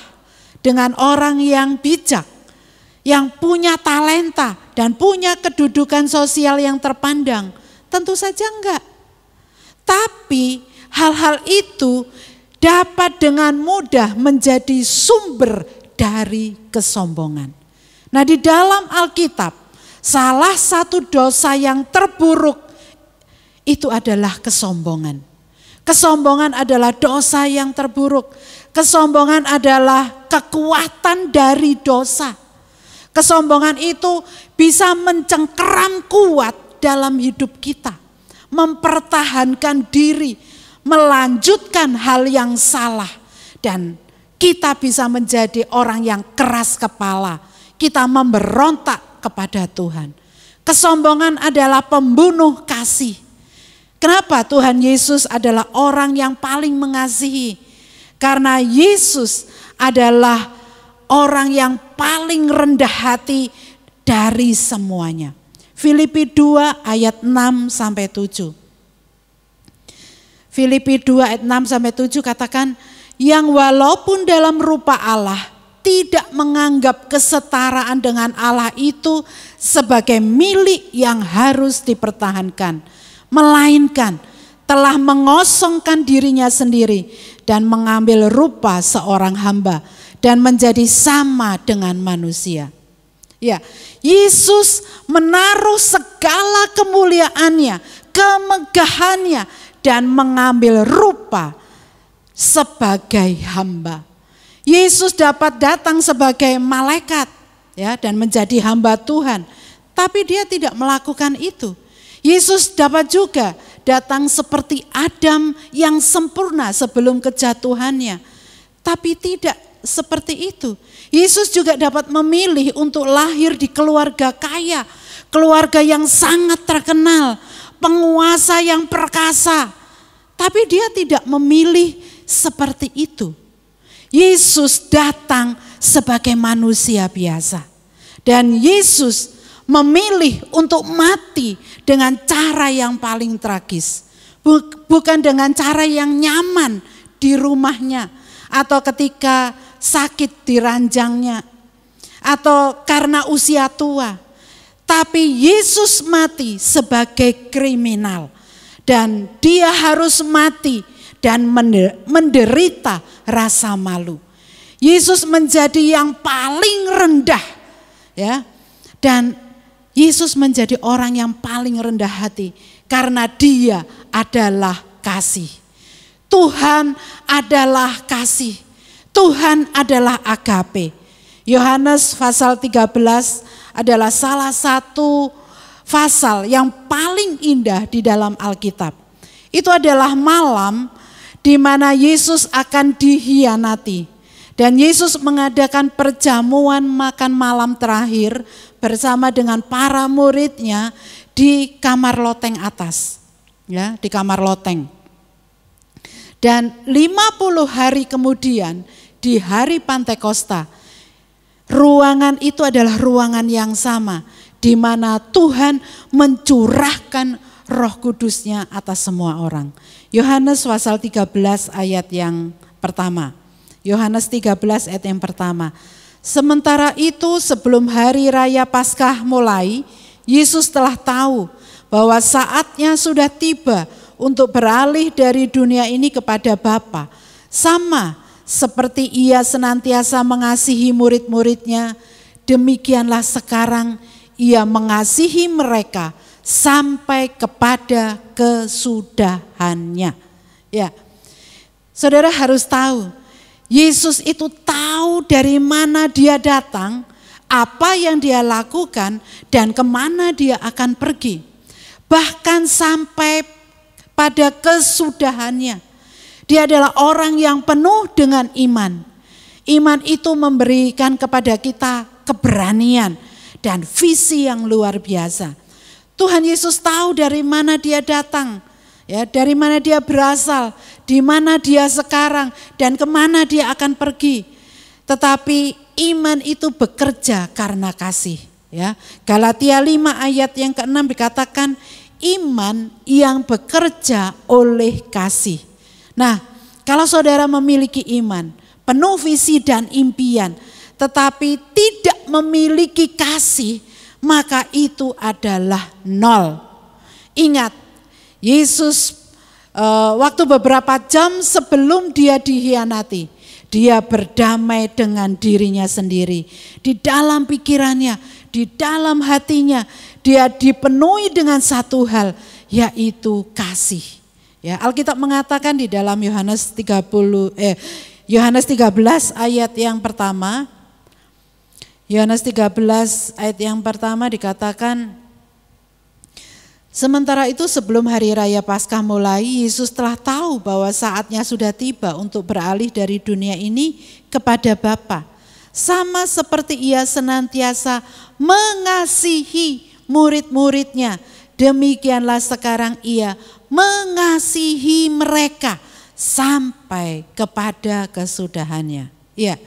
dengan orang yang bijak, yang punya talenta dan punya kedudukan sosial yang terpandang? Tentu saja enggak. Tapi hal-hal itu dapat dengan mudah menjadi sumber dari kesombongan. Nah di dalam Alkitab, salah satu dosa yang terburuk itu adalah kesombongan. Kesombongan adalah dosa yang terburuk. Kesombongan adalah kekuatan dari dosa. Kesombongan itu bisa mencengkeram kuat dalam hidup kita. Mempertahankan diri, melanjutkan hal yang salah. Dan kita bisa menjadi orang yang keras kepala. Kita memberontak kepada Tuhan. Kesombongan adalah pembunuh kasih. Kenapa Tuhan Yesus adalah orang yang paling mengasihi? Karena Yesus adalah orang yang paling rendah hati dari semuanya. Filipi 2 ayat 6 sampai 7. Filipi 2 ayat 6 sampai 7 katakan, yang walaupun dalam rupa Allah tidak menganggap kesetaraan dengan Allah itu sebagai milik yang harus dipertahankan, melainkan telah mengosongkan dirinya sendiri dan mengambil rupa seorang hamba dan menjadi sama dengan manusia. Ya, Yesus menaruh segala kemuliaannya, kemegahannya dan mengambil rupa sebagai hamba. Yesus dapat datang sebagai malaikat ya dan menjadi hamba Tuhan, tapi dia tidak melakukan itu. Yesus dapat juga datang seperti Adam yang sempurna sebelum kejatuhannya, tapi tidak seperti itu. Yesus juga dapat memilih untuk lahir di keluarga kaya, keluarga yang sangat terkenal, penguasa yang perkasa. Tapi dia tidak memilih seperti itu. Yesus datang sebagai manusia biasa. Dan Yesus memilih untuk mati dengan cara yang paling tragis. Bukan dengan cara yang nyaman di rumahnya atau ketika sakit di ranjangnya atau karena usia tua. Tapi Yesus mati sebagai kriminal dan dia harus mati dan menderita rasa malu. Yesus menjadi yang paling rendah ya. Dan Yesus menjadi orang yang paling rendah hati karena Dia adalah kasih. Tuhan adalah kasih. Tuhan adalah agape. Yohanes pasal 13 adalah salah satu pasal yang paling indah di dalam Alkitab. Itu adalah malam di mana Yesus akan dihianati. Dan Yesus mengadakan perjamuan makan malam terakhir bersama dengan para muridnya di kamar loteng atas. Ya, di kamar loteng. Dan 50 hari kemudian di hari Pantekosta, ruangan itu adalah ruangan yang sama di mana Tuhan mencurahkan Roh Kudus-Nya atas semua orang. Yohanes pasal 13 ayat yang pertama. Yohanes 13 ayat yang pertama. Sementara itu sebelum hari raya Paskah mulai, Yesus telah tahu bahwa saatnya sudah tiba untuk beralih dari dunia ini kepada Bapa. Sama seperti Ia senantiasa mengasihi murid-muridnya, demikianlah sekarang Ia mengasihi mereka sampai kepada kesudahannya. Ya, saudara harus tahu, Yesus itu tahu dari mana Dia datang, apa yang Dia lakukan, dan kemana Dia akan pergi. Bahkan sampai pada kesudahannya. Dia adalah orang yang penuh dengan iman. Iman itu memberikan kepada kita keberanian dan visi yang luar biasa. Tuhan Yesus tahu dari mana Dia datang, ya, dari mana Dia berasal, di mana Dia sekarang, dan kemana Dia akan pergi. Tetapi iman itu bekerja karena kasih. Ya, Galatia 5 ayat yang ke-6 dikatakan iman yang bekerja oleh kasih. Nah, kalau saudara memiliki iman, penuh visi dan impian, tetapi tidak memiliki kasih, maka itu adalah nol. Ingat, Yesus waktu beberapa jam sebelum Dia dihianati, Dia berdamai dengan dirinya sendiri. Di dalam pikirannya, di dalam hatinya, Dia dipenuhi dengan satu hal, yaitu kasih. Ya, Alkitab mengatakan di dalam Yohanes 13 ayat yang pertama, Yohanes 13 ayat yang pertama dikatakan, sementara itu sebelum hari raya Paskah mulai, Yesus telah tahu bahwa saatnya sudah tiba untuk beralih dari dunia ini kepada Bapa. Sama seperti Ia senantiasa mengasihi murid-muridnya, demikianlah sekarang Ia mengasihi mereka sampai kepada kesudahannya. Ya.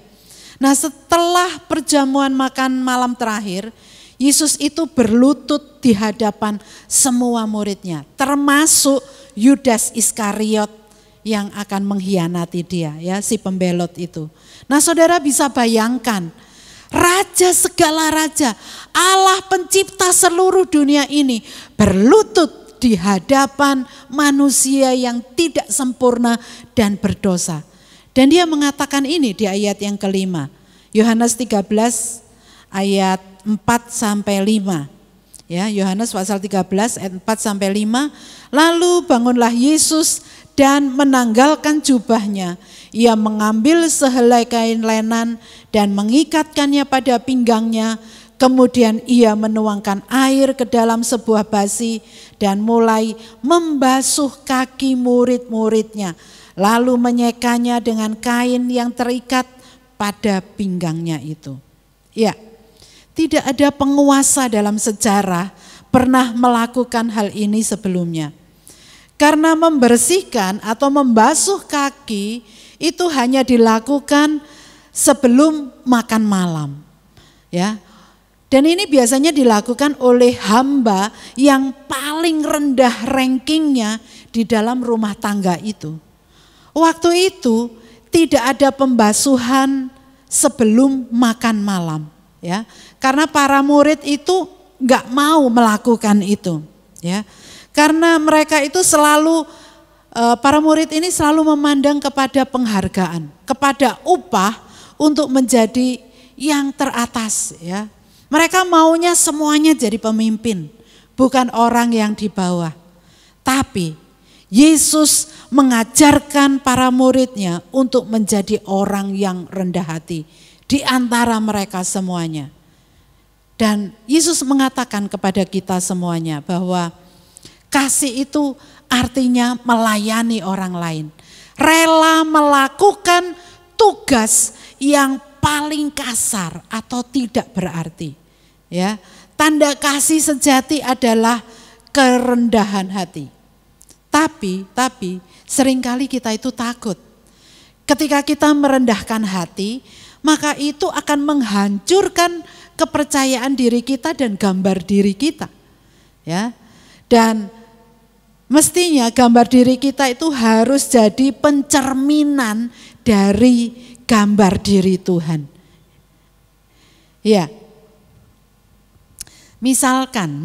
Nah, setelah perjamuan makan malam terakhir, Yesus itu berlutut di hadapan semua muridnya, termasuk Yudas Iskariot yang akan mengkhianati Dia, ya, si pembelot itu. Nah, saudara bisa bayangkan, Raja segala raja, Allah pencipta seluruh dunia ini berlutut di hadapan manusia yang tidak sempurna dan berdosa. Dan Dia mengatakan ini di ayat yang kelima. Yohanes 13 ayat 4-5. Ya, Yohanes pasal 13 ayat 4-5. Lalu bangunlah Yesus dan menanggalkan jubahnya. Ia mengambil sehelai kain lenan dan mengikatkannya pada pinggangnya. Kemudian Ia menuangkan air ke dalam sebuah basi dan mulai membasuh kaki murid-muridnya. Lalu menyekanya dengan kain yang terikat pada pinggangnya itu. Ya, tidak ada penguasa dalam sejarah pernah melakukan hal ini sebelumnya. Karena membersihkan atau membasuh kaki itu hanya dilakukan sebelum makan malam. Ya. Dan ini biasanya dilakukan oleh hamba yang paling rendah rankingnya di dalam rumah tangga itu. Waktu itu tidak ada pembasuhan sebelum makan malam, ya, karena para murid itu nggak mau melakukan itu, ya, karena mereka itu selalu para murid ini selalu memandang kepada penghargaan, kepada upah untuk menjadi yang teratas, ya. Mereka maunya semuanya jadi pemimpin, bukan orang yang di bawah. Tapi Yesus mengajarkan para muridnya untuk menjadi orang yang rendah hati di antara mereka semuanya. Dan Yesus mengatakan kepada kita semuanya bahwa kasih itu artinya melayani orang lain. Rela melakukan tugas yang paling kasar atau tidak berarti. Ya, tanda kasih sejati adalah kerendahan hati. Tapi seringkali kita itu takut. Ketika kita merendahkan hati, maka itu akan menghancurkan kepercayaan diri kita dan gambar diri kita. Ya. Dan mestinya gambar diri kita itu harus jadi pencerminan dari gambar diri Tuhan. Ya. Misalkan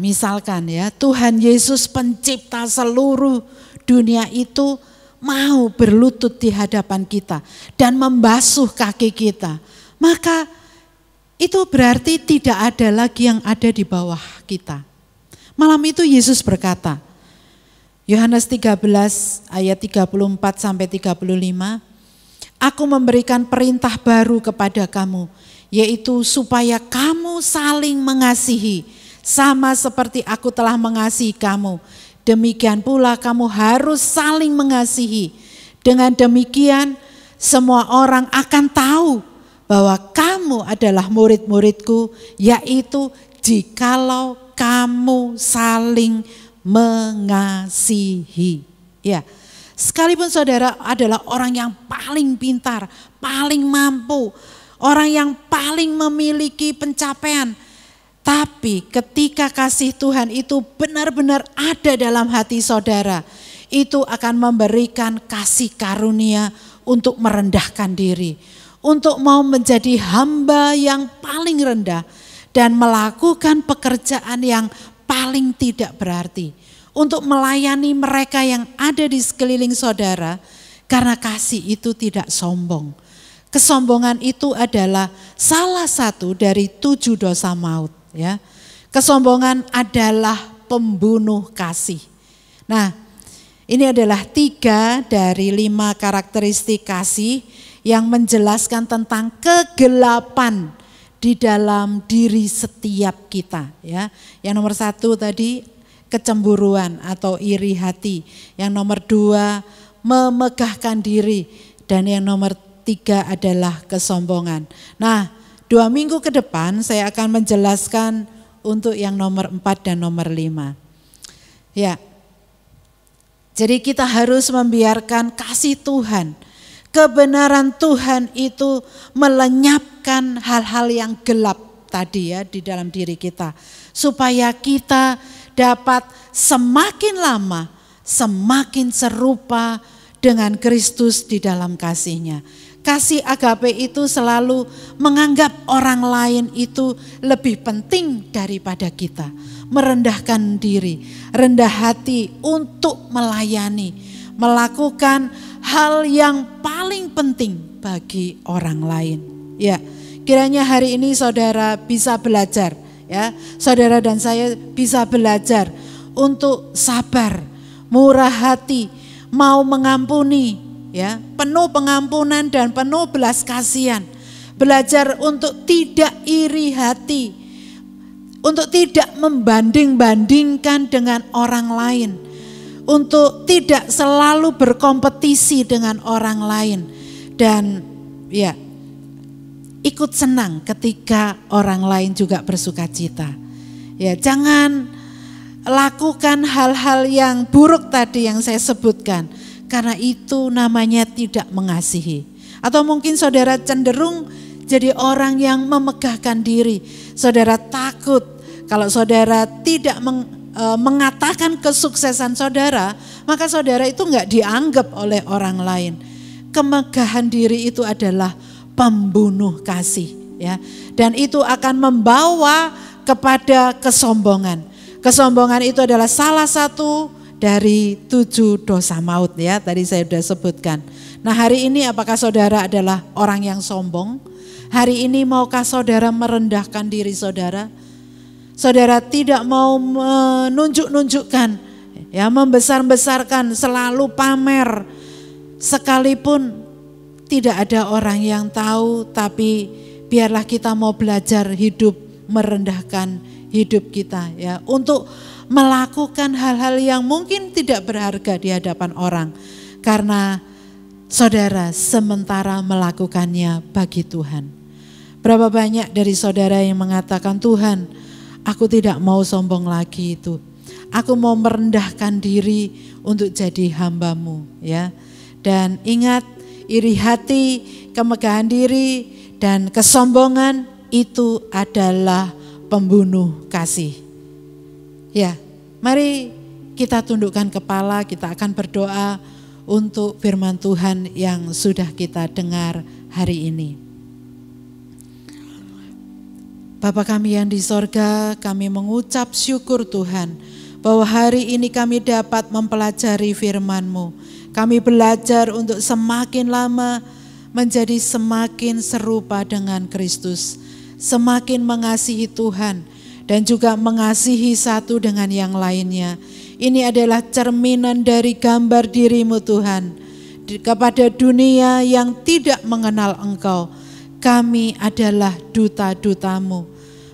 ya, Tuhan Yesus pencipta seluruh dunia itu mau berlutut di hadapan kita dan membasuh kaki kita. Maka itu berarti tidak ada lagi yang ada di bawah kita. Malam itu Yesus berkata, Yohanes 13 ayat 34 sampai 35, aku memberikan perintah baru kepada kamu, yaitu supaya kamu saling mengasihi, sama seperti aku telah mengasihi kamu. Demikian pula kamu harus saling mengasihi. Dengan demikian semua orang akan tahu bahwa kamu adalah murid-muridku, yaitu jikalau kamu saling mengasihi. Ya, sekalipun saudara adalah orang yang paling pintar, paling mampu, orang yang paling memiliki pencapaian, tapi ketika kasih Tuhan itu benar-benar ada dalam hati saudara, itu akan memberikan kasih karunia untuk merendahkan diri, untuk mau menjadi hamba yang paling rendah dan melakukan pekerjaan yang paling tidak berarti, untuk melayani mereka yang ada di sekeliling saudara, karena kasih itu tidak sombong. Kesombongan itu adalah salah satu dari 7 dosa maut. Ya, kesombongan adalah pembunuh kasih. Nah, ini adalah 3 dari 5 karakteristik kasih yang menjelaskan tentang kegelapan di dalam diri setiap kita. Ya, yang nomor 1 tadi kecemburuan atau iri hati. Yang nomor 2 memegahkan diri, dan yang nomor 3 adalah kesombongan. Nah, 2 minggu ke depan saya akan menjelaskan untuk yang nomor 4 dan nomor 5. Ya, jadi kita harus membiarkan kasih Tuhan, kebenaran Tuhan itu melenyapkan hal-hal yang gelap tadi ya di dalam diri kita. Supaya kita dapat semakin lama semakin serupa dengan Kristus di dalam kasih-Nya. Kasih agape itu selalu menganggap orang lain itu lebih penting daripada kita. Merendahkan diri, rendah hati untuk melayani, melakukan hal yang paling penting bagi orang lain. Ya, kiranya hari ini saudara bisa belajar, ya, saudara dan saya bisa belajar untuk sabar, murah hati, mau mengampuni. Ya, penuh pengampunan dan penuh belas kasihan. Belajar untuk tidak iri hati, untuk tidak membanding-bandingkan dengan orang lain, untuk tidak selalu berkompetisi dengan orang lain, dan ya ikut senang ketika orang lain juga bersuka cita. Ya, jangan lakukan hal-hal yang buruk tadi yang saya sebutkan. Karena itu namanya tidak mengasihi. Atau mungkin saudara cenderung jadi orang yang memegahkan diri. Saudara takut kalau saudara tidak mengatakan kesuksesan saudara, maka saudara itu enggak dianggap oleh orang lain. Kemegahan diri itu adalah pembunuh kasih, ya. Dan itu akan membawa kepada kesombongan. Kesombongan itu adalah salah satu dari 7 dosa maut, ya, tadi saya sudah sebutkan. Nah, hari ini apakah saudara adalah orang yang sombong? Hari ini maukah saudara merendahkan diri saudara? Saudara tidak mau menunjuk-nunjukkan ya membesar-besarkan, selalu pamer, sekalipun tidak ada orang yang tahu, tapi biarlah kita mau belajar hidup merendahkan hidup kita ya, untuk melakukan hal-hal yang mungkin tidak berharga di hadapan orang, karena saudara sementara melakukannya bagi Tuhan. Berapa banyak dari saudara yang mengatakan, Tuhan, aku tidak mau sombong lagi itu. Aku mau merendahkan diri untuk jadi hamba-Mu ya. Dan ingat, iri hati, kemegahan diri, dan kesombongan itu adalah pembunuh kasih. Ya, mari kita tundukkan kepala, kita akan berdoa untuk firman Tuhan yang sudah kita dengar hari ini. Bapa kami yang di sorga, kami mengucap syukur Tuhan, bahwa hari ini kami dapat mempelajari firman-Mu. Kami belajar untuk semakin lama menjadi semakin serupa dengan Kristus, semakin mengasihi Tuhan, dan juga mengasihi satu dengan yang lainnya. Ini adalah cerminan dari gambar diri-Mu Tuhan, kepada dunia yang tidak mengenal Engkau. Kami adalah duta-duta-Mu.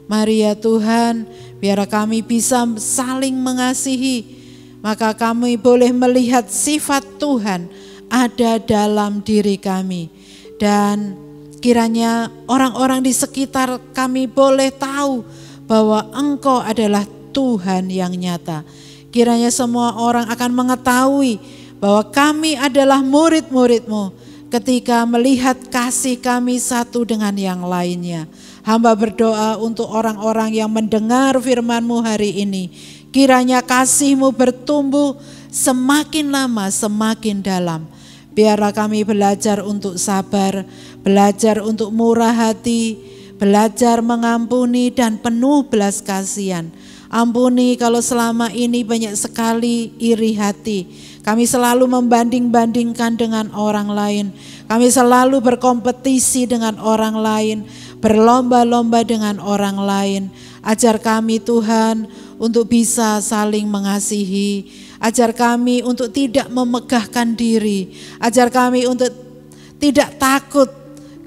Mari ya Tuhan, biar kami bisa saling mengasihi, maka kami boleh melihat sifat Tuhan ada dalam diri kami. Dan kiranya orang-orang di sekitar kami boleh tahu bahwa Engkau adalah Tuhan yang nyata. Kiranya semua orang akan mengetahui bahwa kami adalah murid-murid-Mu ketika melihat kasih kami satu dengan yang lainnya. Hamba berdoa untuk orang-orang yang mendengar firman-Mu hari ini. Kiranya kasih-Mu bertumbuh semakin lama semakin dalam. Biarlah kami belajar untuk sabar, belajar untuk murah hati, belajar mengampuni dan penuh belas kasihan. Ampuni kalau selama ini banyak sekali iri hati. Kami selalu membanding-bandingkan dengan orang lain. Kami selalu berkompetisi dengan orang lain, berlomba-lomba dengan orang lain. Ajar kami Tuhan untuk bisa saling mengasihi. Ajar kami untuk tidak memegahkan diri. Ajar kami untuk tidak takut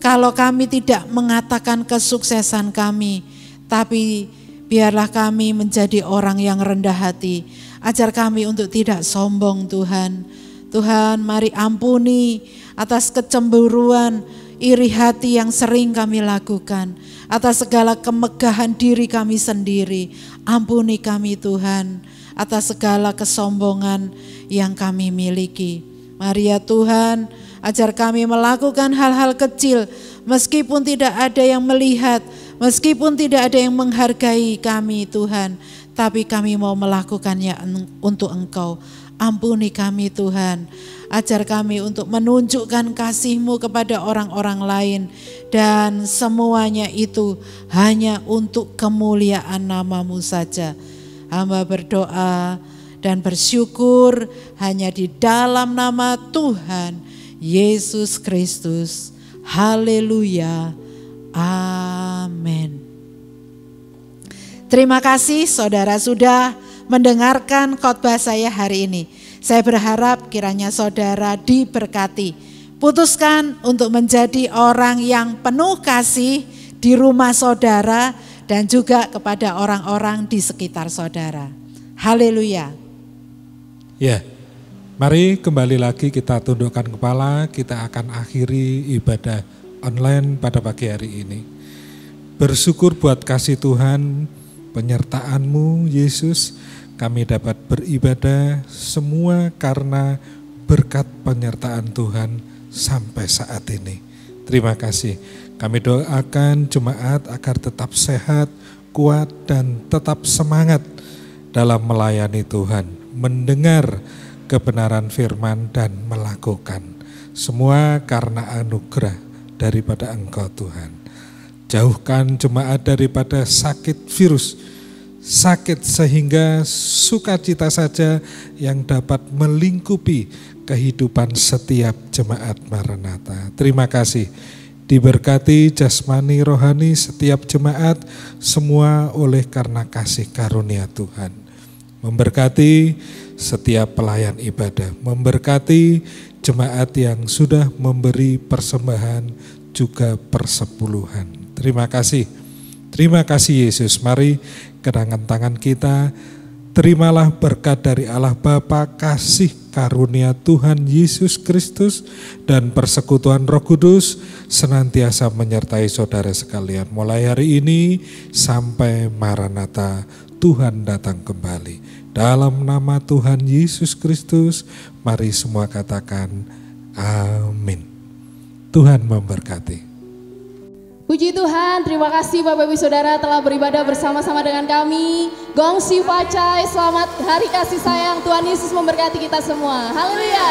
kalau kami tidak mengatakan kesuksesan kami. Tapi biarlah kami menjadi orang yang rendah hati. Ajar kami untuk tidak sombong Tuhan. Tuhan, mari ampuni atas kecemburuan, iri hati yang sering kami lakukan. Atas segala kemegahan diri kami sendiri. Ampuni kami Tuhan atas segala kesombongan yang kami miliki. Mari ya Tuhan, ajar kami melakukan hal-hal kecil meskipun tidak ada yang melihat, meskipun tidak ada yang menghargai kami Tuhan, tapi kami mau melakukannya untuk Engkau. Ampuni kami Tuhan, ajar kami untuk menunjukkan kasih-Mu kepada orang-orang lain, dan semuanya itu hanya untuk kemuliaan nama-Mu saja. Hamba berdoa dan bersyukur hanya di dalam nama Tuhan Yesus Kristus. Haleluya. Amin. Terima kasih saudara sudah mendengarkan khotbah saya hari ini. Saya berharap kiranya saudara diberkati. Putuskan untuk menjadi orang yang penuh kasih di rumah saudara dan juga kepada orang-orang di sekitar saudara. Haleluya. Ya, mari kembali lagi kita tundukkan kepala, kita akan akhiri ibadah online pada pagi hari ini. Bersyukur buat kasih Tuhan, penyertaan-Mu Yesus, kami dapat beribadah semua karena berkat penyertaan Tuhan sampai saat ini. Terima kasih. Kami doakan jemaat agar tetap sehat, kuat, dan tetap semangat dalam melayani Tuhan, mendengar kebenaran firman dan melakukan. Semua karena anugerah daripada Engkau Tuhan. Jauhkan jemaat daripada sakit virus, sakit sehingga sukacita saja yang dapat melingkupi kehidupan setiap jemaat Maranatha. Terima kasih. Diberkati jasmani rohani setiap jemaat, semua oleh karena kasih karunia Tuhan. memberkati setiap pelayan ibadah, memberkati jemaat yang sudah memberi persembahan juga persepuluhan. Terima kasih Yesus. Mari kedangkan tangan kita, terimalah berkat dari Allah Bapa, kasih karunia Tuhan Yesus Kristus, dan persekutuan Roh Kudus senantiasa menyertai saudara sekalian. Mulai hari ini sampai Maranatha, Tuhan datang kembali. Dalam nama Tuhan Yesus Kristus, mari semua katakan amin. Tuhan memberkati. Puji Tuhan, terima kasih Bapak Ibu Saudara telah beribadah bersama-sama dengan kami. Gongsi Pacai, selamat hari kasih sayang, Tuhan Yesus memberkati kita semua. Haleluya.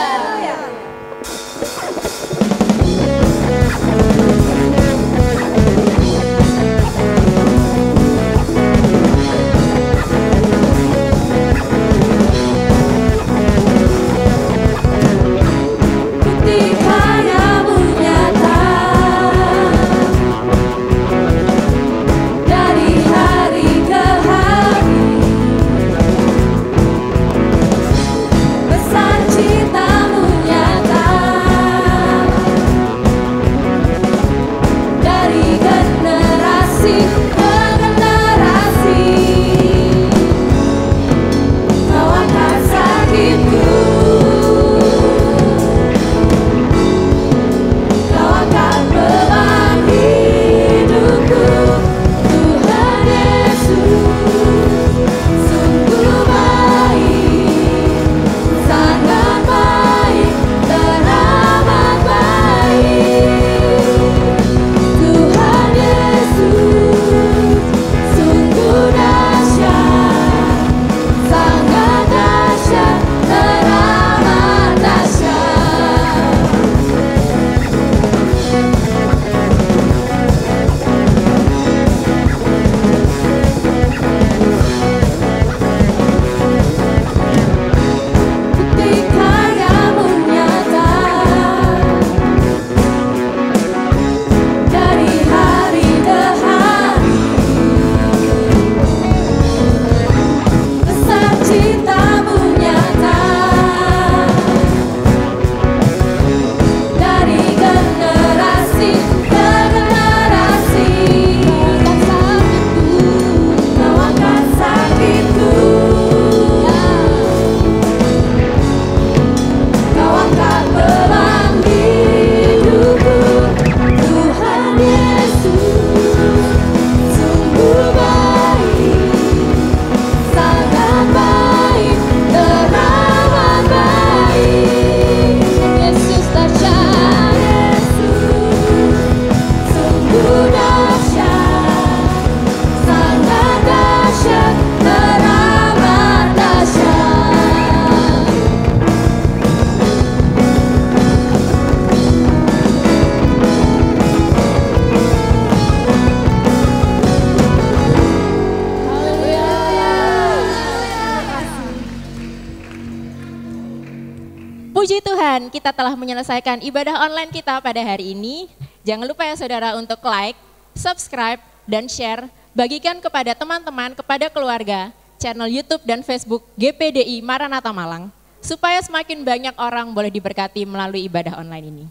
Puji Tuhan, kita telah menyelesaikan ibadah online kita pada hari ini. Jangan lupa ya saudara untuk like, subscribe, dan share. Bagikan kepada teman-teman, kepada keluarga, channel YouTube dan Facebook GPDI Maranatha Malang. Supaya semakin banyak orang boleh diberkati melalui ibadah online ini.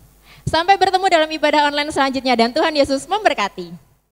Sampai bertemu dalam ibadah online selanjutnya dan Tuhan Yesus memberkati.